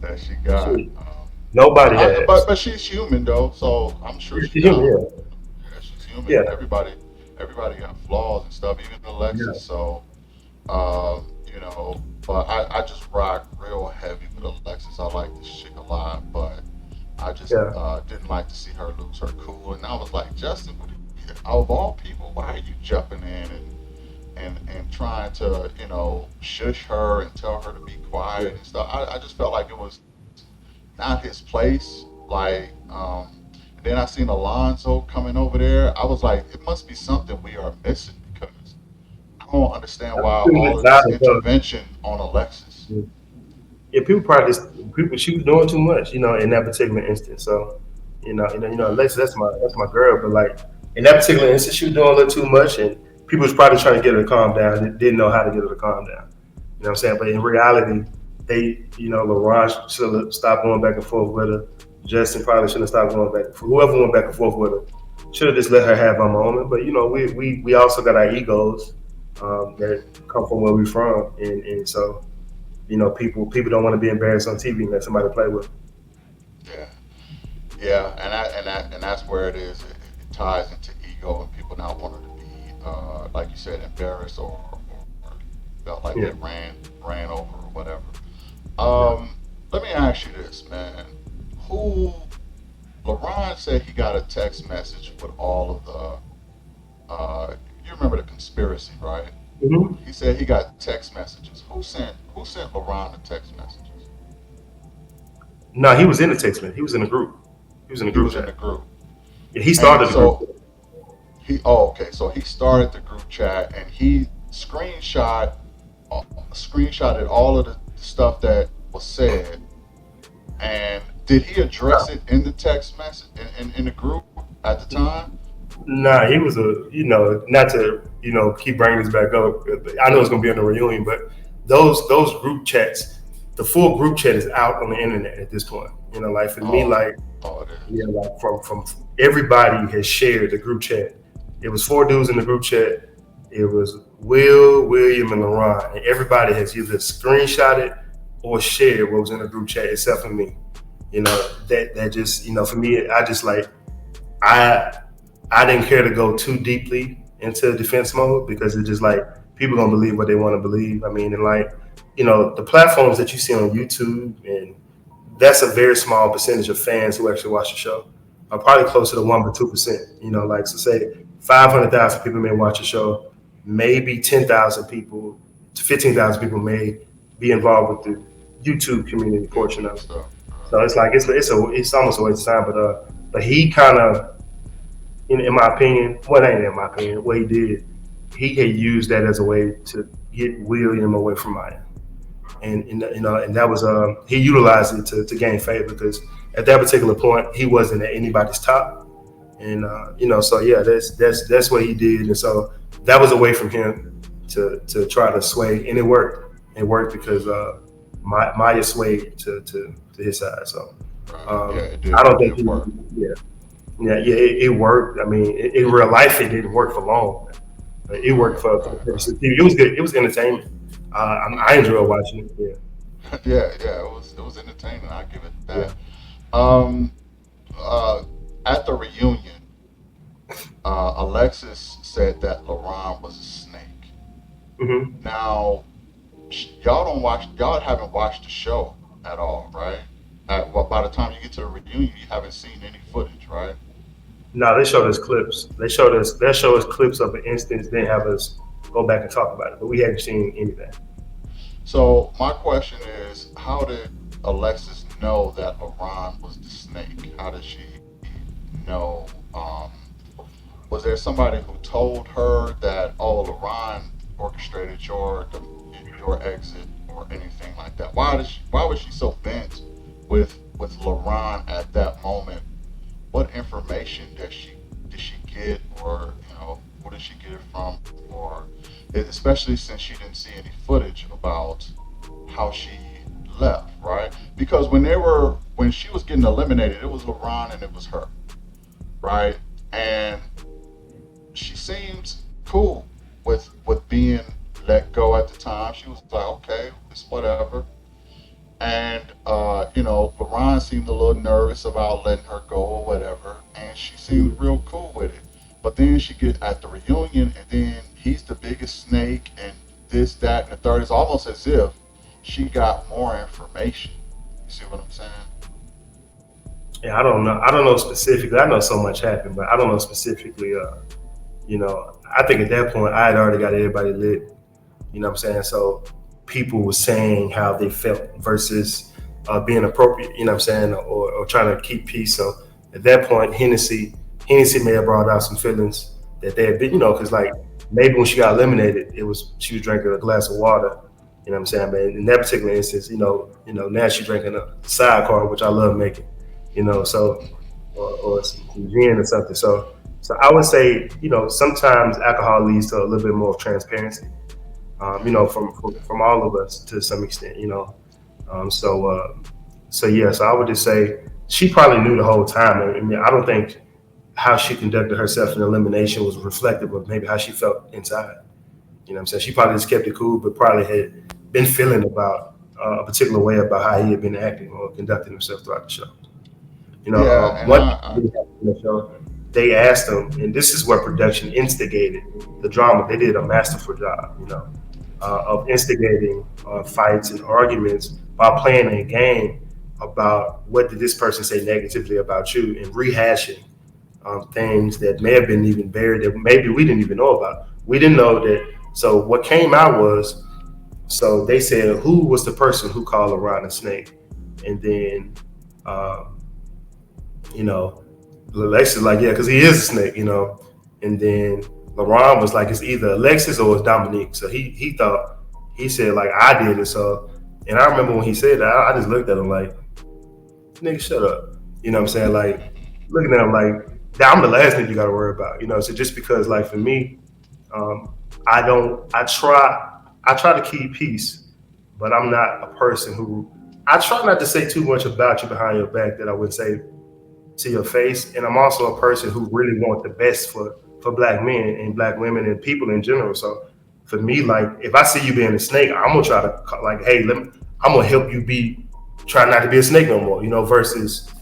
B: That she got.
C: shoot, nobody
B: But
C: has.
B: she's human though, so I'm sure she
C: Yeah,
B: got.
C: yeah,
B: Yeah, she's human.
C: yeah,
B: Everybody got flaws and stuff, even Alexis.
C: yeah,
B: So, but I just rock real heavy with Alexis. I like this chick a lot, but I just
C: yeah.
B: didn't like to see her lose her cool. And I was like, Justin, out of all people, why are you jumping in and trying to shush her and tell her to be quiet and stuff? I just felt like it was not his place. Like, and then I seen Alonzo coming over there. I was like, it must be something we are missing because I don't understand why all of this intervention on Alexis.
C: Yeah, people probably just people she was doing too much, in that particular instance. So, Alexis, that's my girl, but like in that particular instance, she was doing a little too much, and people was probably trying to get her to calm down. They didn't know how to get her to calm down. You know what I'm saying? But in reality, LaRon should have stopped going back and forth with her. Justin probably shouldn't have stopped going back. Whoever went back and forth with her should have just let her have her moment. But we also got our egos that come from where we're from, and so people don't want to be embarrassed on TV and let somebody play with.
B: Yeah, yeah, and that's where it is. It ties into ego and people not wanting to be, like you said, embarrassed or felt like they
C: Yeah,
B: ran over or whatever.
C: yeah.
B: Um, Let me ask you this, man. Who LeBron said he got a text message with all of you remember the conspiracy, right?
C: hmm
B: He said he got text messages. Who sent LeBron the text messages?
C: No, he was in the text man. He was in a group. He was in a
B: He
C: group
B: was in
C: chat.
B: the group.
C: Yeah, he
B: And
C: started the group.
B: so okay, so he started the group chat and he screenshotted all of the stuff that was said. And did he address it in the text message in the group at the time?
C: Nah, he was not to keep bringing this back up. I know it's gonna be on the reunion, but those group chats, the full group chat is out on the internet at this point. Like for me,
B: Oh,
C: like
B: oh, it
C: yeah,
B: is.
C: like from everybody has shared the group chat. It was four dudes in the group chat. It was Will, William, and LaRon, and everybody has either screenshotted or shared what was in the group chat except for me. That just for me, I just like I I didn't care to go too deeply into defense mode because it's just like people gonna believe what they want to believe. I mean, and like the platforms that you see on YouTube, and that's a very small percentage of fans who actually watch the show. Are probably closer to 1 or 2%. Like so say 500,000 people may watch the show, maybe 10,000 people to 15,000 people may be involved with the YouTube community portion
B: YouTube
C: of it.
B: stuff.
C: So it's like it's almost a waste of time. But he kind of in my opinion, well, that ain't in my opinion, what he did, he had used that as a way to get William away from Maya. And that was he utilized it to gain favor because at that particular point he wasn't at anybody's top, and so yeah, that's what he did, and so that was a way from him to try to sway, and it worked. It worked because Maya swayed to his side. So
B: Right. Yeah,
C: I don't
B: it
C: think
B: did
C: he,
B: work.
C: yeah, it worked. I mean, in real life, it didn't work for long. It worked
B: Right,
C: for the
B: right,
C: purpose
B: right.
C: of TV. It was good. It was entertainment. I enjoyed watching it. Yeah,
B: Yeah, yeah, it was entertaining. I give it
C: yeah.
B: that. Um, uh, at the reunion, Alexis said that LaRon was a snake.
C: hmm
B: Now, y'all haven't watched the show at all, right? Well, by the time you get to the reunion, you haven't seen any footage, right?
C: No, they showed us clips. They showed us clips of an instance. They have us go back and talk about it, but we hadn't seen anything.
B: So my question is, how did Alexis know that LaRon was the snake? How did she know? Was there somebody who told her that, oh, LaRon orchestrated your exit or anything like that? Why was she so bent with LaRon at that moment? What information did she get, or who did she get it from, or especially since she didn't see any footage about how she left, right? Because when she was getting eliminated, it was LaRon and it was her, right? And she seemed cool with being let go at the time. She was like, okay, it's whatever. And LaRon seemed a little nervous about letting her go or whatever, and she seemed real cool with it. But then she get at the reunion, and then he's the biggest snake, and this, that, and the third. It's almost as if she got more information. You see what I'm saying?
C: Yeah, I don't know. I don't know specifically. I know so much happened, but I don't know specifically. I think at that point I had already got everybody lit. You know what I'm saying? So people were saying how they felt versus being appropriate. You know what I'm saying, or trying to keep peace. So at that point, Hennessy may have brought out some feelings that they had been. Because like maybe when she got eliminated, she was drinking a glass of water. You know what I'm saying? But in that particular instance, now she's drinking a sidecar, which I love making. So or some gin or something. So I would say, sometimes alcohol leads to a little bit more transparency, from all of us to some extent. Um, so, uh, so yeah, so I would just say she probably knew the whole time. I mean, I don't think how she conducted herself in elimination was reflective of maybe how she felt inside. You know what I'm saying? She probably just kept it cool, but probably had been feeling about a particular way about how he had been acting or conducting himself throughout the show.
B: Yeah, and
C: One thing in the show, they asked him, and this is where production instigated the drama. They did a masterful job, of instigating fights and arguments by playing a game about what did this person say negatively about you and rehashing things that may have been even buried that maybe we didn't even know about. We didn't know that. So what came out was, so they said who was the person who called around a snake, and then um, you know, Alexis like, yeah, because he is a snake, and then LaRon was like, it's either Alexis or it's Dominique. So he thought, he said like I did it. So, and I remember when he said that, I just looked at him like, nigga, shut up. You know what I'm saying? Like looking at him like, I'm the last nigga you got to worry about. So just because like for me, um, I don't, I try to keep peace, but I'm not a person who, I try not to say too much about you behind your back that I would say to your face. And I'm also a person who really want the best for black men and black women and people in general. So for me, like if I see you being a snake, I'm gonna try to like, hey, I'm gonna help you try not to be a snake no more, versus,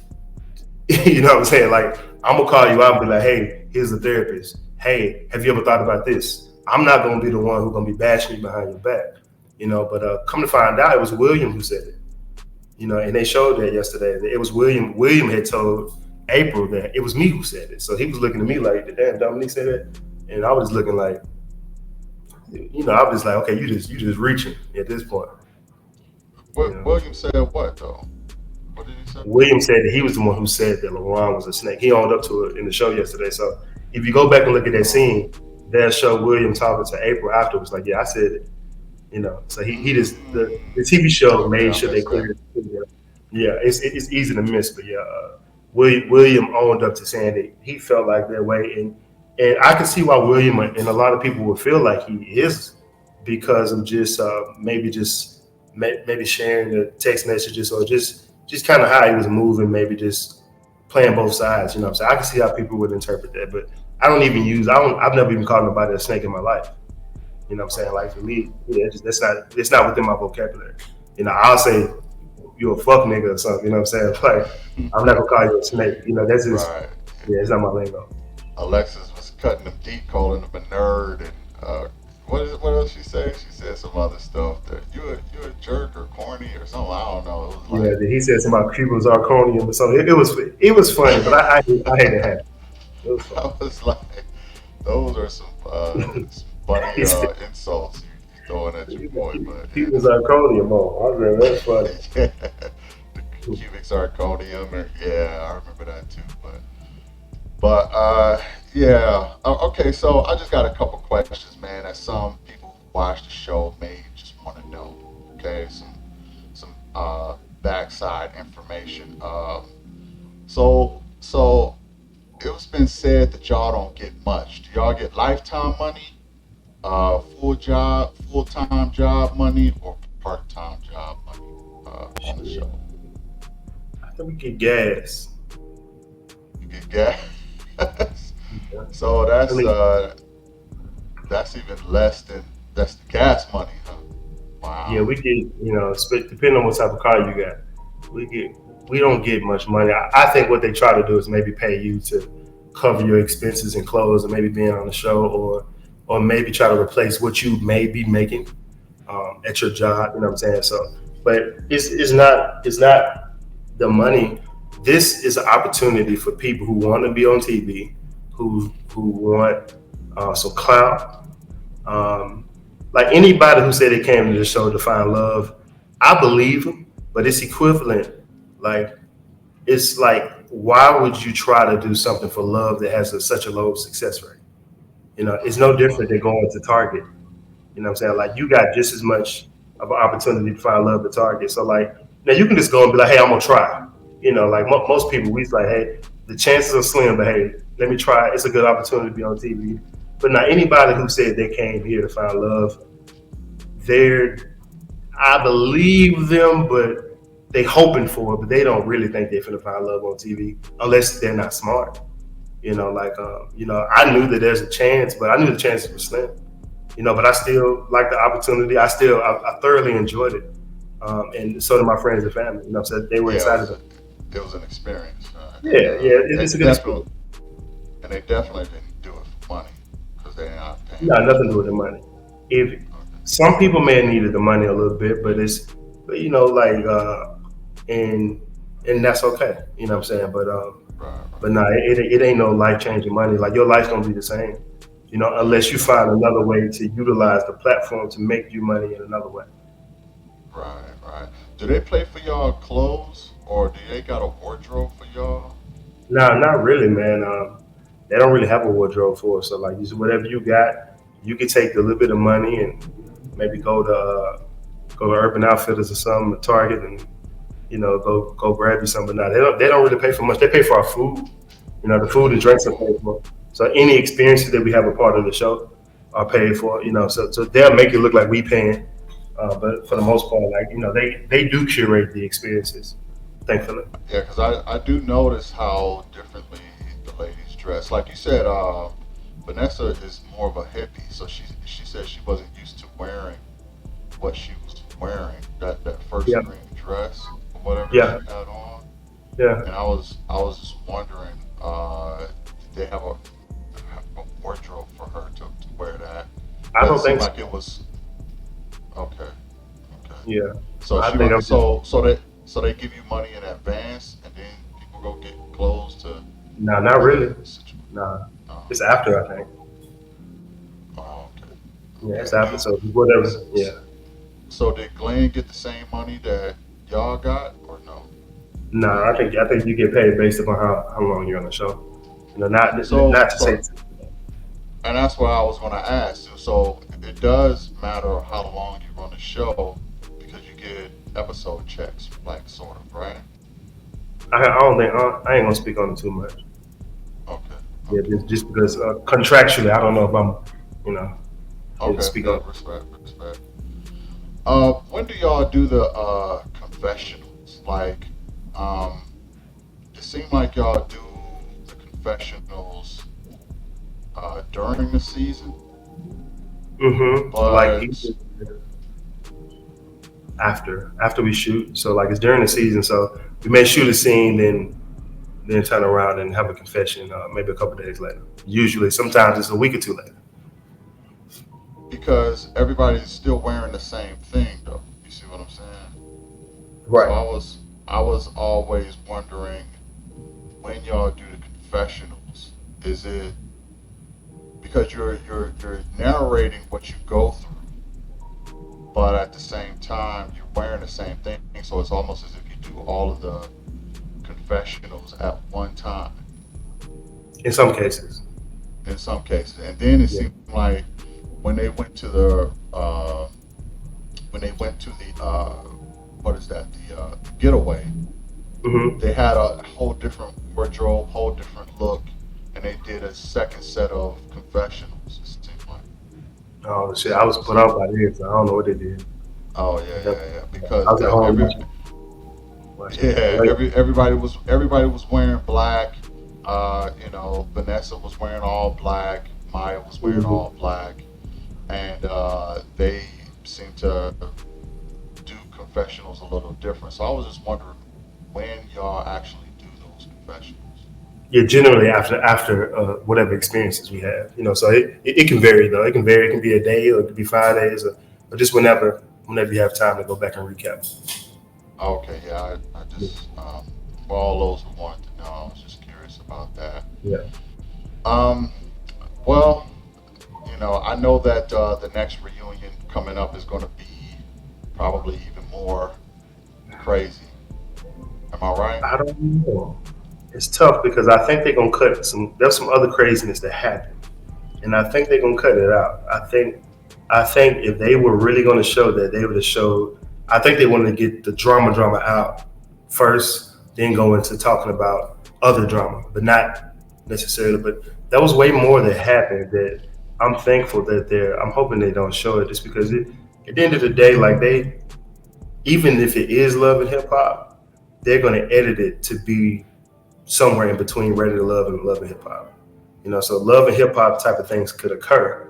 C: you know what I'm saying? Like I'm gonna call you out and be like, hey, here's a therapist. Hey, have you ever thought about this? I'm not gonna be the one who's gonna be bashing you behind your back, but come to find out, it was William who said it. And they showed that yesterday. It was William. William had told April that it was me who said it. So he was looking at me like, damn, Dominique said that. And I was looking like, I was like, okay, you just reaching at this point.
B: William said what though? What did he say?
C: William said that he was the one who said that LeBron was a snake. He owned up to it in the show yesterday. So if you go back and look at that scene, they'll show William talking to April afterwards, like, yeah, I said it. So he just the TV show
B: Okay,
C: made
B: I
C: sure they
B: missed that.
C: cleared it. Yeah, it's easy to miss, but yeah, William owned up to saying that he felt like that way, and I can see why William and a lot of people would feel like he is because of just maybe sharing the text messages or just kind of how he was moving, maybe just playing both sides. You know what I'm saying? I can see how people would interpret that, but I've never even called nobody a snake in my life. You know what I'm saying? Like for me, yeah, it's not within my vocabulary. I'll say you a fuck nigga or something. You know what I'm saying? Like I'm not gonna call you a snake. That's just
B: Right.
C: yeah, it's not my lingo.
B: Alexis was cutting him deep, calling him a nerd, and what else she said? She said some other stuff that you a jerk or corny or something. I don't know. It was
C: Yeah, he said something about Cuban zirconium or something. It was funny, but I hate it. It was
B: I
C: funny.
B: was like, those are some funny
C: He said
B: insults you throwing at your boy, but
C: Cuban zirconium. Oh, I mean, that's funny.
B: yeah, the cubic zirconium, or yeah, I remember that too. But yeah. Okay, so I just got a couple questions, man. That some people who watch the show may just want to know. Okay, some backside information. So it's been said that y'all don't get much. Do y'all get lifetime money, full time job money, or part time job money on the show?
C: I think we get gas.
B: You get gas.
C: Yeah.
B: So
C: I mean,
B: that's even less than that's the gas money, huh?
C: yeah,
B: Wow.
C: we get, depending on what type of car you got, we get, we don't get much money. I think what they try to do is maybe pay you to cover your expenses and clothes and maybe being on the show or maybe try to replace what you may be making at your job. You know what I'm saying? So, but it's not the money. This is an opportunity for people who want to be on TV, who want some clout. Um, like anybody who said they came to the show to find love, I believe them, but it's equivalent. Like it's like, why would you try to do something for love that has such a low success rate? It's no different than going to Target. You know what I'm saying? Like you got just as much of an opportunity to find love at Target. So like now you can just go and be like, hey, I'm gonna try. Like most people, we like, hey, the chances are slim, but hey, let me try. It's a good opportunity to be on TV. But now anybody who said they came here to find love, they're I believe them, but they hoping for it, but they don't really think they're finna find love on TV unless they're not smart. I knew that there's a chance, but I knew the chances were slim. But I still like the opportunity. I thoroughly enjoyed it, and so did my friends and family. So they were
B: Yeah,
C: excited.
B: it was an experience.
C: Yeah, yeah, it's a good
B: definitely,
C: experience.
B: and they definitely didn't do it for money because they're not paying
C: No,
B: for
C: nothing
B: it.
C: to do with the money. If some people may have needed the money a little bit, but and that's okay. You know what I'm saying?
B: Right,
C: But no, it ain't no life changing money. Like your life's gonna be the same. Unless you find another way to utilize the platform to make you money in another way.
B: right, right. Do they play for y'all clothes, or do they got a wardrobe for y'all?
C: No, not really, man. They don't really have a wardrobe for us. So like, just whatever you got, you can take a little bit of money and maybe go to Urban Outfitters or something, Target, and go grab you something. Now they don't really pay for much. They pay for our food. The food and drinks are paid for. So any experiences that we have a part of the show are paid for. So they'll make it look like we paying, but for the most part, like they do curate the experiences. Thankfully.
B: Yeah, because I do notice how differently the ladies dress. Like you said, Vanessa is more of a hippie, so she said she wasn't used to wearing what she was wearing, that first
C: Yeah,
B: green dress or whatever she
C: yeah,
B: had on.
C: yeah.
B: And I was just wondering, did they have a wardrobe for her to wear that?
C: I
B: Because
C: don't
B: it seemed
C: think so.
B: like it was okay. Okay.
C: Yeah,
B: So
C: I
B: she
C: think
B: wa-
C: I'm just
B: so they give you money in advance, and then people go get clothes to
C: no, not
B: for
C: really.
B: the situation.
C: Nah,
B: Oh,
C: it's after I think.
B: oh, okay,
C: Yeah, it's
B: okay.
C: after. So whatever. Yeah.
B: So did Glenn get the same money that y'all got, or no?
C: No, I think you get paid based upon how long you're on the show. Not
B: So
C: to say.
B: so and that's what I was going to ask. So it does matter how long you run the show because you get episode checks, like sort of, right?
C: I don't think I ain't gonna speak on it too much.
B: Okay,
C: Yeah,
B: okay,
C: just because contractually, I don't know if I'm, you know, able to
B: okay.
C: speak on
B: Yeah,
C: it.
B: respect, respect. When do y'all do the confessionals? Like, um, it seemed like y'all do the confessionals during the season,
C: Like
B: but
C: even after we shoot, so like it's during the season, so we may shoot a scene, then turn around and have a confession, maybe a couple days later. Usually, sometimes it's a week or two later.
B: because everybody's still wearing the same thing, though. You see what I'm saying? So
C: Right.
B: I was always wondering when y'all do the confessionals, is it because you're narrating what you go through, but at the same time you're wearing the same thing, so it's almost as if you do all of the confessionals at one time
C: In some cases.
B: in some cases, and then it
C: Yeah.
B: seemed like when they went to the when they went to the what is that the getaway,
C: hmm
B: they had a whole different wardrobe, whole different look, and they did a second set of confessionals. It seemed like.
C: Oh
B: You
C: shit!
B: see
C: I
B: what
C: was
B: I'm
C: put
B: saying?
C: out by this. So I don't know what they did.
B: Oh yeah,
C: Yeah.
B: yeah, yeah.
C: I
B: Because
C: was at home
B: every
C: watching
B: yeah,
C: late.
B: everybody was wearing black. Vanessa was wearing all black. Maya was wearing
C: Mhm.
B: all black, and they seemed to do confessionals a little different. So I was just wondering when y'all actually do those confessionals.
C: Yeah, generally after whatever experiences we have, So it can vary though. It can vary. It can be a day, or it could be 5 days, or just whenever you have time to go back and recap.
B: Okay, yeah, I
C: Yeah,
B: just for all those who wanted to know, I was just curious about that.
C: yeah.
B: Um, well, I know that the next reunion coming up is going to be probably even more crazy. Am I right?
C: I don't know. It's tough because I think they're gonna cut some. There's some other craziness that happened, and I think they're gonna cut it out. I think if they were really gonna show that, they would have showed. I think they wanted to get the drama out first, then go into talking about other drama, but not necessarily. But that was way more that happened. That I'm thankful that they're. I'm hoping they don't show it, just because at the end of the day, like even if it is Love and Hip Hop, they're going to edit it to be somewhere in between Ready to Love and Love and Hip Hop. So Love and Hip Hop type of things could occur,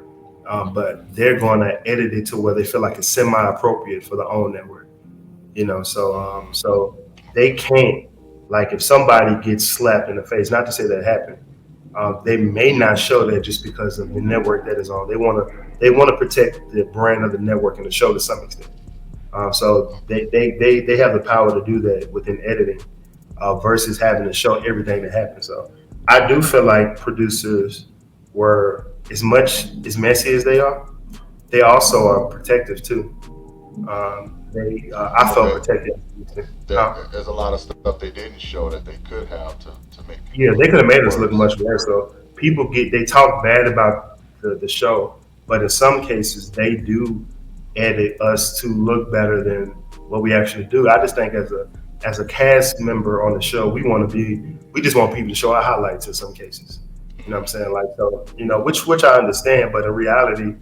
C: but they're going to edit it to where they feel like it's semi-appropriate for the own network. So they can't, like, if somebody gets slapped in the face, not to say that happened, they may not show that just because of the network that is on. They want to protect the brand of the network and the show to some extent. So they have the power to do that within editing, versus having to show everything that happens. So I do feel like producers were, as much as messy as they also are protective too. I felt
B: Okay.
C: protected.
B: There's a lot of stuff they didn't show that they could have to make it
C: Yeah, they
B: look
C: could have made us look
B: worse.
C: much worse. So they talk bad about the show, but in some cases they do edit us to look better than what we actually do. I just think as a cast member on the show, we just want people to show our highlights in some cases. You know what I'm saying? Like, so, which I understand, but in reality,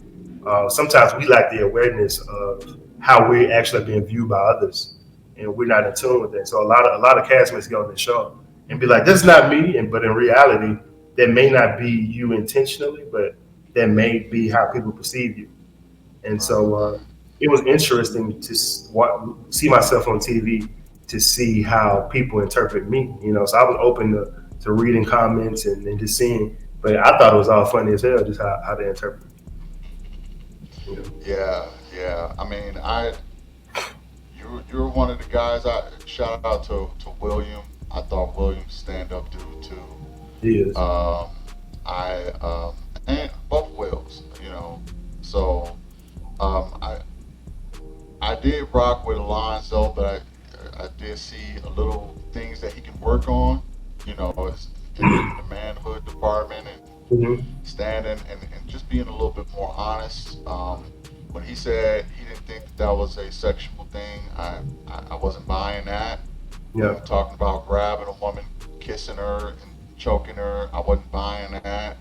C: sometimes we lack the awareness of how we're actually being viewed by others, and we're not in tune with that. So a lot of castmates go on the show and be like, "That's not me," but in reality, that may not be you intentionally, but that may be how people perceive you. And
B: Right.
C: so it was interesting to see myself on TV, to see how people interpret me. So I was open to reading comments and just seeing, but I thought it was all funny as hell, just how they interpret it.
B: Yeah, yeah. I mean, you're one of the guys. I shout out to William. I thought William's stand up dude too.
C: He is.
B: Um, I and both Wills, So I did rock with Alonzo, but I did see a little things that he can work on. As in the manhood department and
C: Hmm.
B: standing and just being a little bit more honest. When he said he didn't think that was a sexual thing, I wasn't buying that.
C: Yeah.
B: Talking about grabbing a woman, kissing her, and choking her, I wasn't buying that.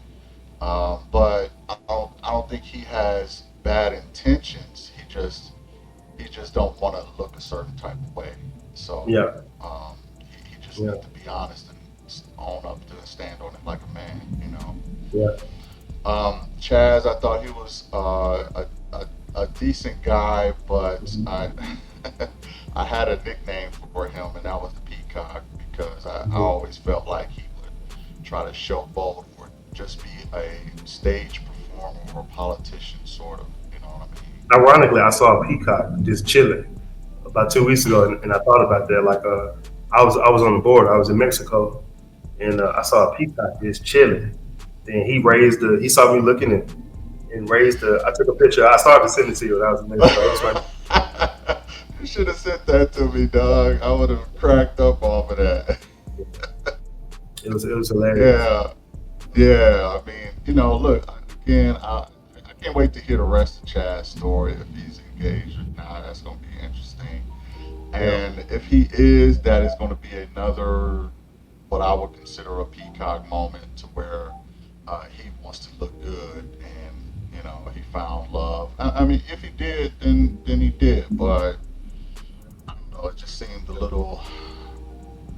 B: But I don't think he has bad intentions. He just don't want to look a certain type of way. So
C: Yeah.
B: he just
C: Yeah.
B: needs to be honest and own up to and stand on it like a man.
C: Yeah.
B: Chaz, I thought he was a decent guy, but
C: Hmm.
B: I had a nickname for him, and that was the Peacock because I
C: Hmm.
B: always felt like he would try to showboat or just be a stage performer or a politician, sort of. You know what
C: Ironically, I saw a peacock just chilling about 2 weeks ago, and I thought about that. Like, I was on the board. I was in Mexico, and I saw a peacock just chilling. Then he saw me looking and raised the. I took a picture. I started to send it to you when I was in Mexico. It was funny.
B: I mean? You should have sent that to me, dog. I would have cracked up off of that.
C: It was hilarious.
B: Yeah, yeah. I mean, look, again, I can't wait to hear the rest of Chad's story if he's engaged or not. That's going to be interesting.
C: Yeah.
B: And if he is, that is going to be another what I would consider a peacock moment to where he wants to look good and he found love. I mean, if he did, then he did. But I don't know. It just seemed a little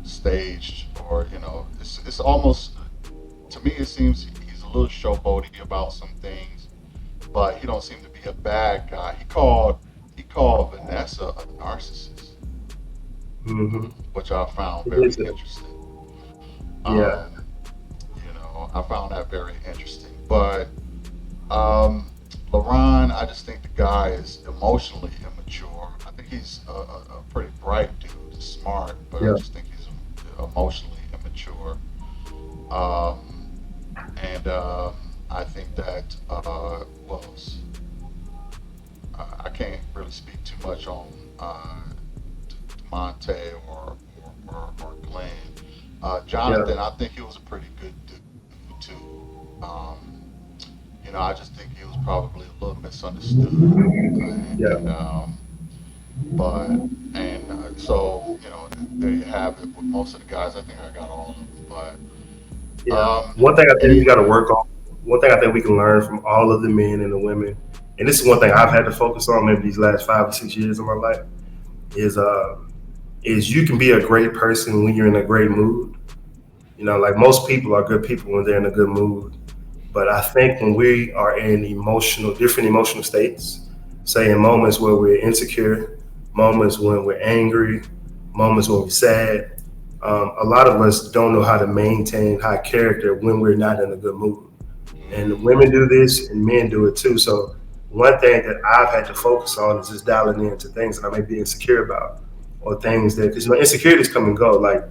B: staged, or it's almost to me. It seems he's a little showboaty about some things, but he don't seem to be a bad guy. He called Vanessa a narcissist,
C: Hmm.
B: which I found
C: It
B: very
C: is.
B: interesting.
C: Yeah.
B: Um, I found that very interesting. But um, LaRon, I just think the guy is emotionally immature. I think he's a pretty bright dude, smart, but I
C: Yeah.
B: just think he's emotionally immature. Um, and I think that what else? I can't really speak too much on Monte or Glenn.
C: Yeah.
B: Jonathan, I think he was a pretty good dude too. I just think he was probably a little misunderstood, and
C: Yeah.
B: but and so there you have it. With most of the guys, I think I got all of them. But
C: Yeah. One thing I think we
B: any
C: got to work on. One thing I think we can learn from all of the men and the women, and this is one thing I've had to focus on maybe these last 5 or 6 years of my life, is is you can be a great person when you're in a great mood. Like most people are good people when they're in a good mood. But I think when we are in different emotional states, say in moments where we're insecure, moments when we're angry, moments when we're sad, a lot of us don't know how to maintain high character when we're not in a good mood. And
B: Mm,
C: women do this and men do it too. So one thing that I've had to focus on is just dialing into things that I may be insecure about, or things that, because insecurities come and go. Like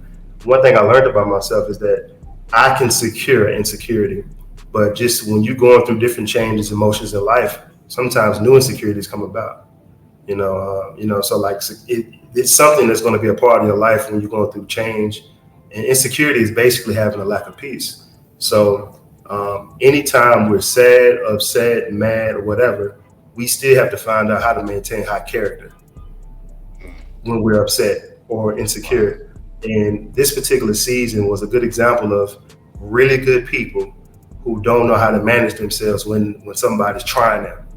C: one thing I learned about myself is that I can secure insecurity, but just when you're going through different changes, emotions in life, sometimes new insecurities come about. So like it's something that's going to be a part of your life when you're going through change, and insecurity is basically having a lack of peace. So anytime we're sad, upset, mad, or whatever, we still have to find out how to maintain high character
B: mm,
C: when we're upset or
B: right.
C: insecure. And this particular season was a good example of really good people who don't know how to manage themselves when somebody's trying them,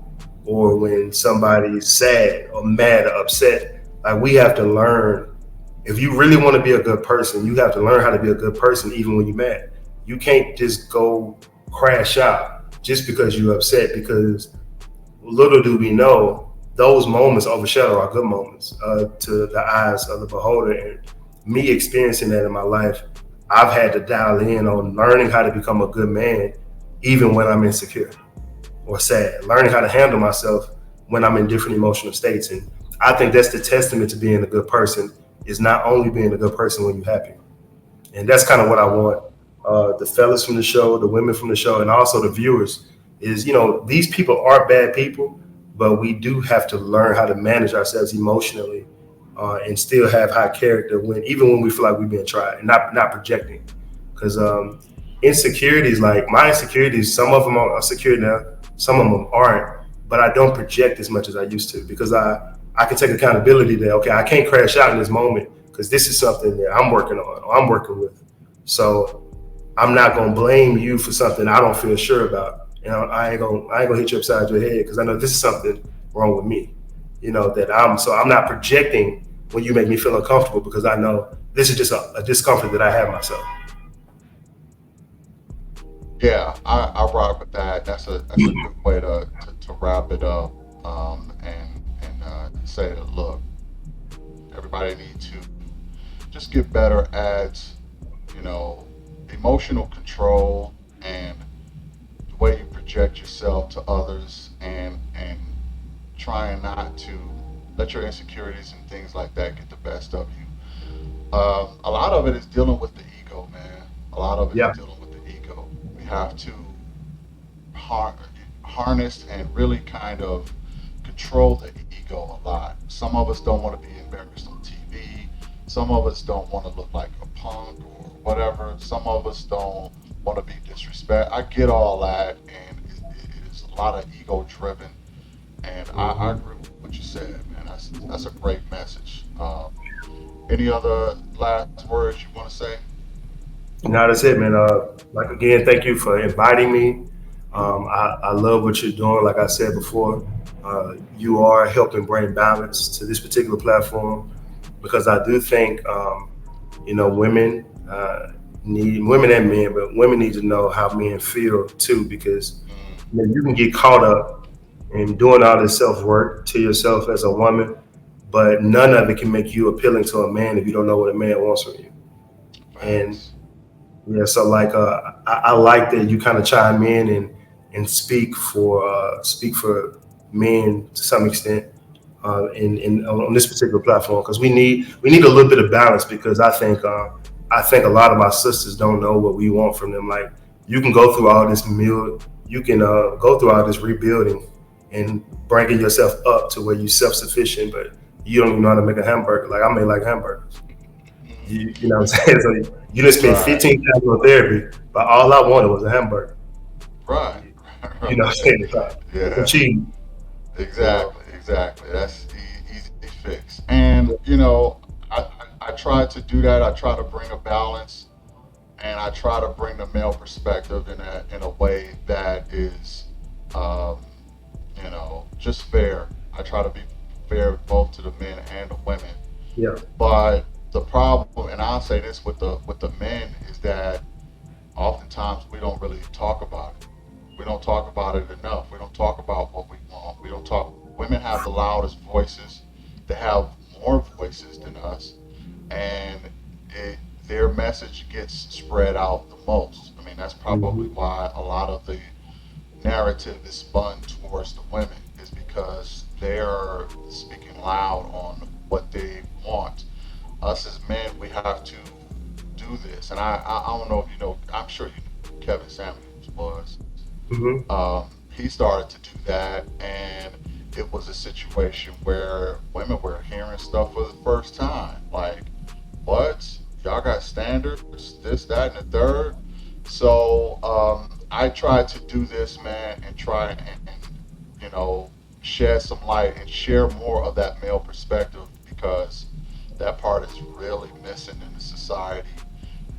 C: or when somebody's sad or mad or upset. Like we have to learn, if you really want to be a good person, you have to learn how to be a good person even when you're mad. You can't just go crash out just because you're upset, because little do we know, those moments overshadow our good moments to the eyes of the beholder. And me experiencing that in my life, I've had to dial in on learning how to become a good man even when I'm insecure or sad, learning how to handle myself when I'm in different emotional states. And I think that's the testament to being a good person, is not only being a good person when you're happy. And that's kind of what I want the fellas from the show, the women from the show, and also the viewers. Is these people aren't bad people, but we do have to learn how to manage ourselves emotionally, and still have high character when even when we feel like we've been tried, and not projecting. Because insecurities, like my insecurities, some of them are secure now, some of them aren't. But I don't project as much as I used to, because I can take accountability that, okay, I can't crash out in this moment because this is something that I'm working on or I'm working with. So I'm not gonna blame you for something I don't feel sure about. I ain't gonna hit you upside your head because I know this is something wrong with me. That I'm not projecting when you make me feel uncomfortable, because I know this is just a discomfort that I have myself.
B: Yeah, I rock with that. That's a good way to wrap it up. And say that, look, everybody needs to just get better at, you know, emotional control and the way you project yourself to others, and trying not to let your insecurities and things like that get the best of you. A lot of it is dealing with the ego, man. A lot of it is
C: Yeah.
B: dealing with the ego. We have to har- harness and really kind of control the ego a lot. Some of us don't want to be embarrassed on TV. Some of us don't want to look like a punk or whatever. Some of us don't want to be disrespect. I get all that, and it is a lot of ego driven. And I
C: Mhm.
B: agree with what you said, man. That's a great message. Any other last words you want to say?
C: No, that's it, man. Like again, thank you for inviting me. I love what you're doing. Like I said before, you are helping bring balance to this particular platform, because I do think women need, women and men, but women need to know how men feel too, because
B: Mm,
C: you can get caught up in doing all this self work to yourself as a woman, but none of it can make you appealing to a man if you don't know what a man wants from you. And
B: facts.
C: yeah, so like I like that you kind of chime in and speak for men to some extent, in on this particular platform, because we need a little bit of balance, because I think a lot of my sisters don't know what we want from them. Like you can go through all this meal, you can go through all this rebuilding and bringing yourself up to where you're self sufficient, but you don't even know how to make a hamburger. Like I made like hamburgers. You know what I'm saying? So you just spent
B: Right,
C: 15,000 on therapy, but all I wanted was a hamburger.
B: right,
C: You know what I'm
B: right.
C: saying? It's a
B: Yeah,
C: cheese, you know.
B: exactly, exactly. That's easy fix. And you know, I try to do that. I try to bring a balance, and I try to bring the male perspective in a way that is, um, just fair. I try to be fair both to the men and the women.
C: Yeah.
B: But the problem, and I'll say this with the men, is that oftentimes we don't really talk about it. We don't talk about it enough. We don't talk about what we want. We don't talk. Women have the loudest voices. They have more voices than us, and it, their message gets spread out the most. I mean, that's probably
C: Hmm.
B: why a lot of the narrative is spun towards the women, is because they're speaking loud on what they want. Us as men, we have to do this. And I don't know if you know, I'm sure you know who Kevin Samuels was.
C: Hmm.
B: He started to do that, and it was a situation where women were hearing stuff for the first time. Like, what? Y'all got standards, this, that, and the third. So I tried to do this, man, and try and you know shed some light and share more of that male perspective, because that part is really missing in the society,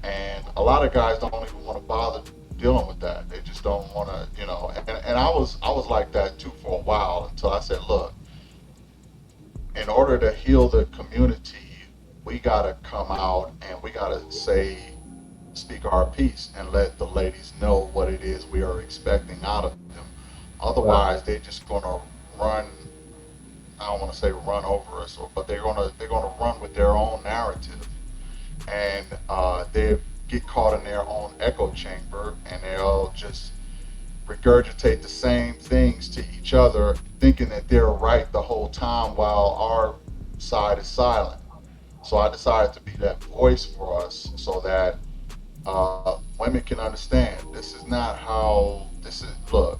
B: and a lot of guys don't even want to bother dealing with that. They just don't want to, you know. And I was like that too for a while, until I said, look, in order to heal the community, we gotta come out and we gotta speak our piece and let the ladies know what it is we are expecting out of them.
C: Right.
B: Otherwise, they're just gonna run. I don't want to say run over us, but they're gonna run with their own narrative, and they get caught in their own echo chamber, and they'll just regurgitate the same things to each other, thinking that they're right the whole time while our side is silent. So I decided to be that voice for us, so that women can understand this is not how this is. Look,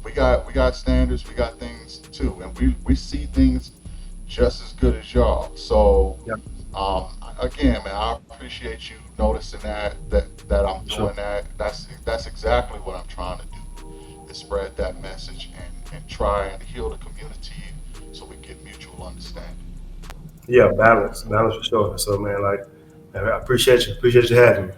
B: we got standards, we got things too, and we see things just as good as y'all. So
C: Yeah.
B: again, man, I appreciate you noticing that I'm
C: Sure.
B: doing that. That's exactly what I'm trying to do, is spread that message and try and heal the community so we get mutual understanding.
C: Yeah. Balance. Balance for sure. So, man, like, I appreciate you. Appreciate you having me.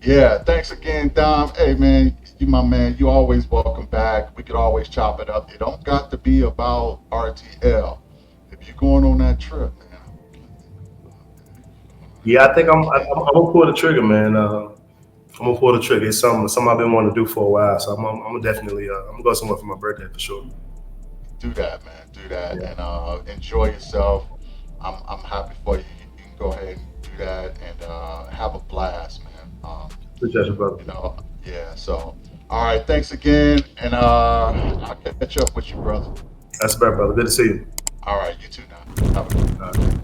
B: Yeah, thanks again, Dom. Hey, man, you my man. You always welcome back. We could always chop it up. It don't got to be about RTL. If you're going on that trip, man,
C: Yeah, I think
B: okay.
C: I'm gonna pull the trigger, man. I'm gonna pull the trigger. It's something I've been wanting to do for a while. So I'm gonna definitely I'm gonna go somewhere for my birthday for sure.
B: Do that, man. Do that,
C: Yeah.
B: and enjoy yourself. I'm happy for you. You can go ahead and do that and have a blast, man.
C: Appreciate you, brother.
B: You know, yeah. So, all right. Thanks again, and I'll catch up with you, brother.
C: That's better, brother. Good to see you.
B: All right. You too now. Have a good one.
C: All right.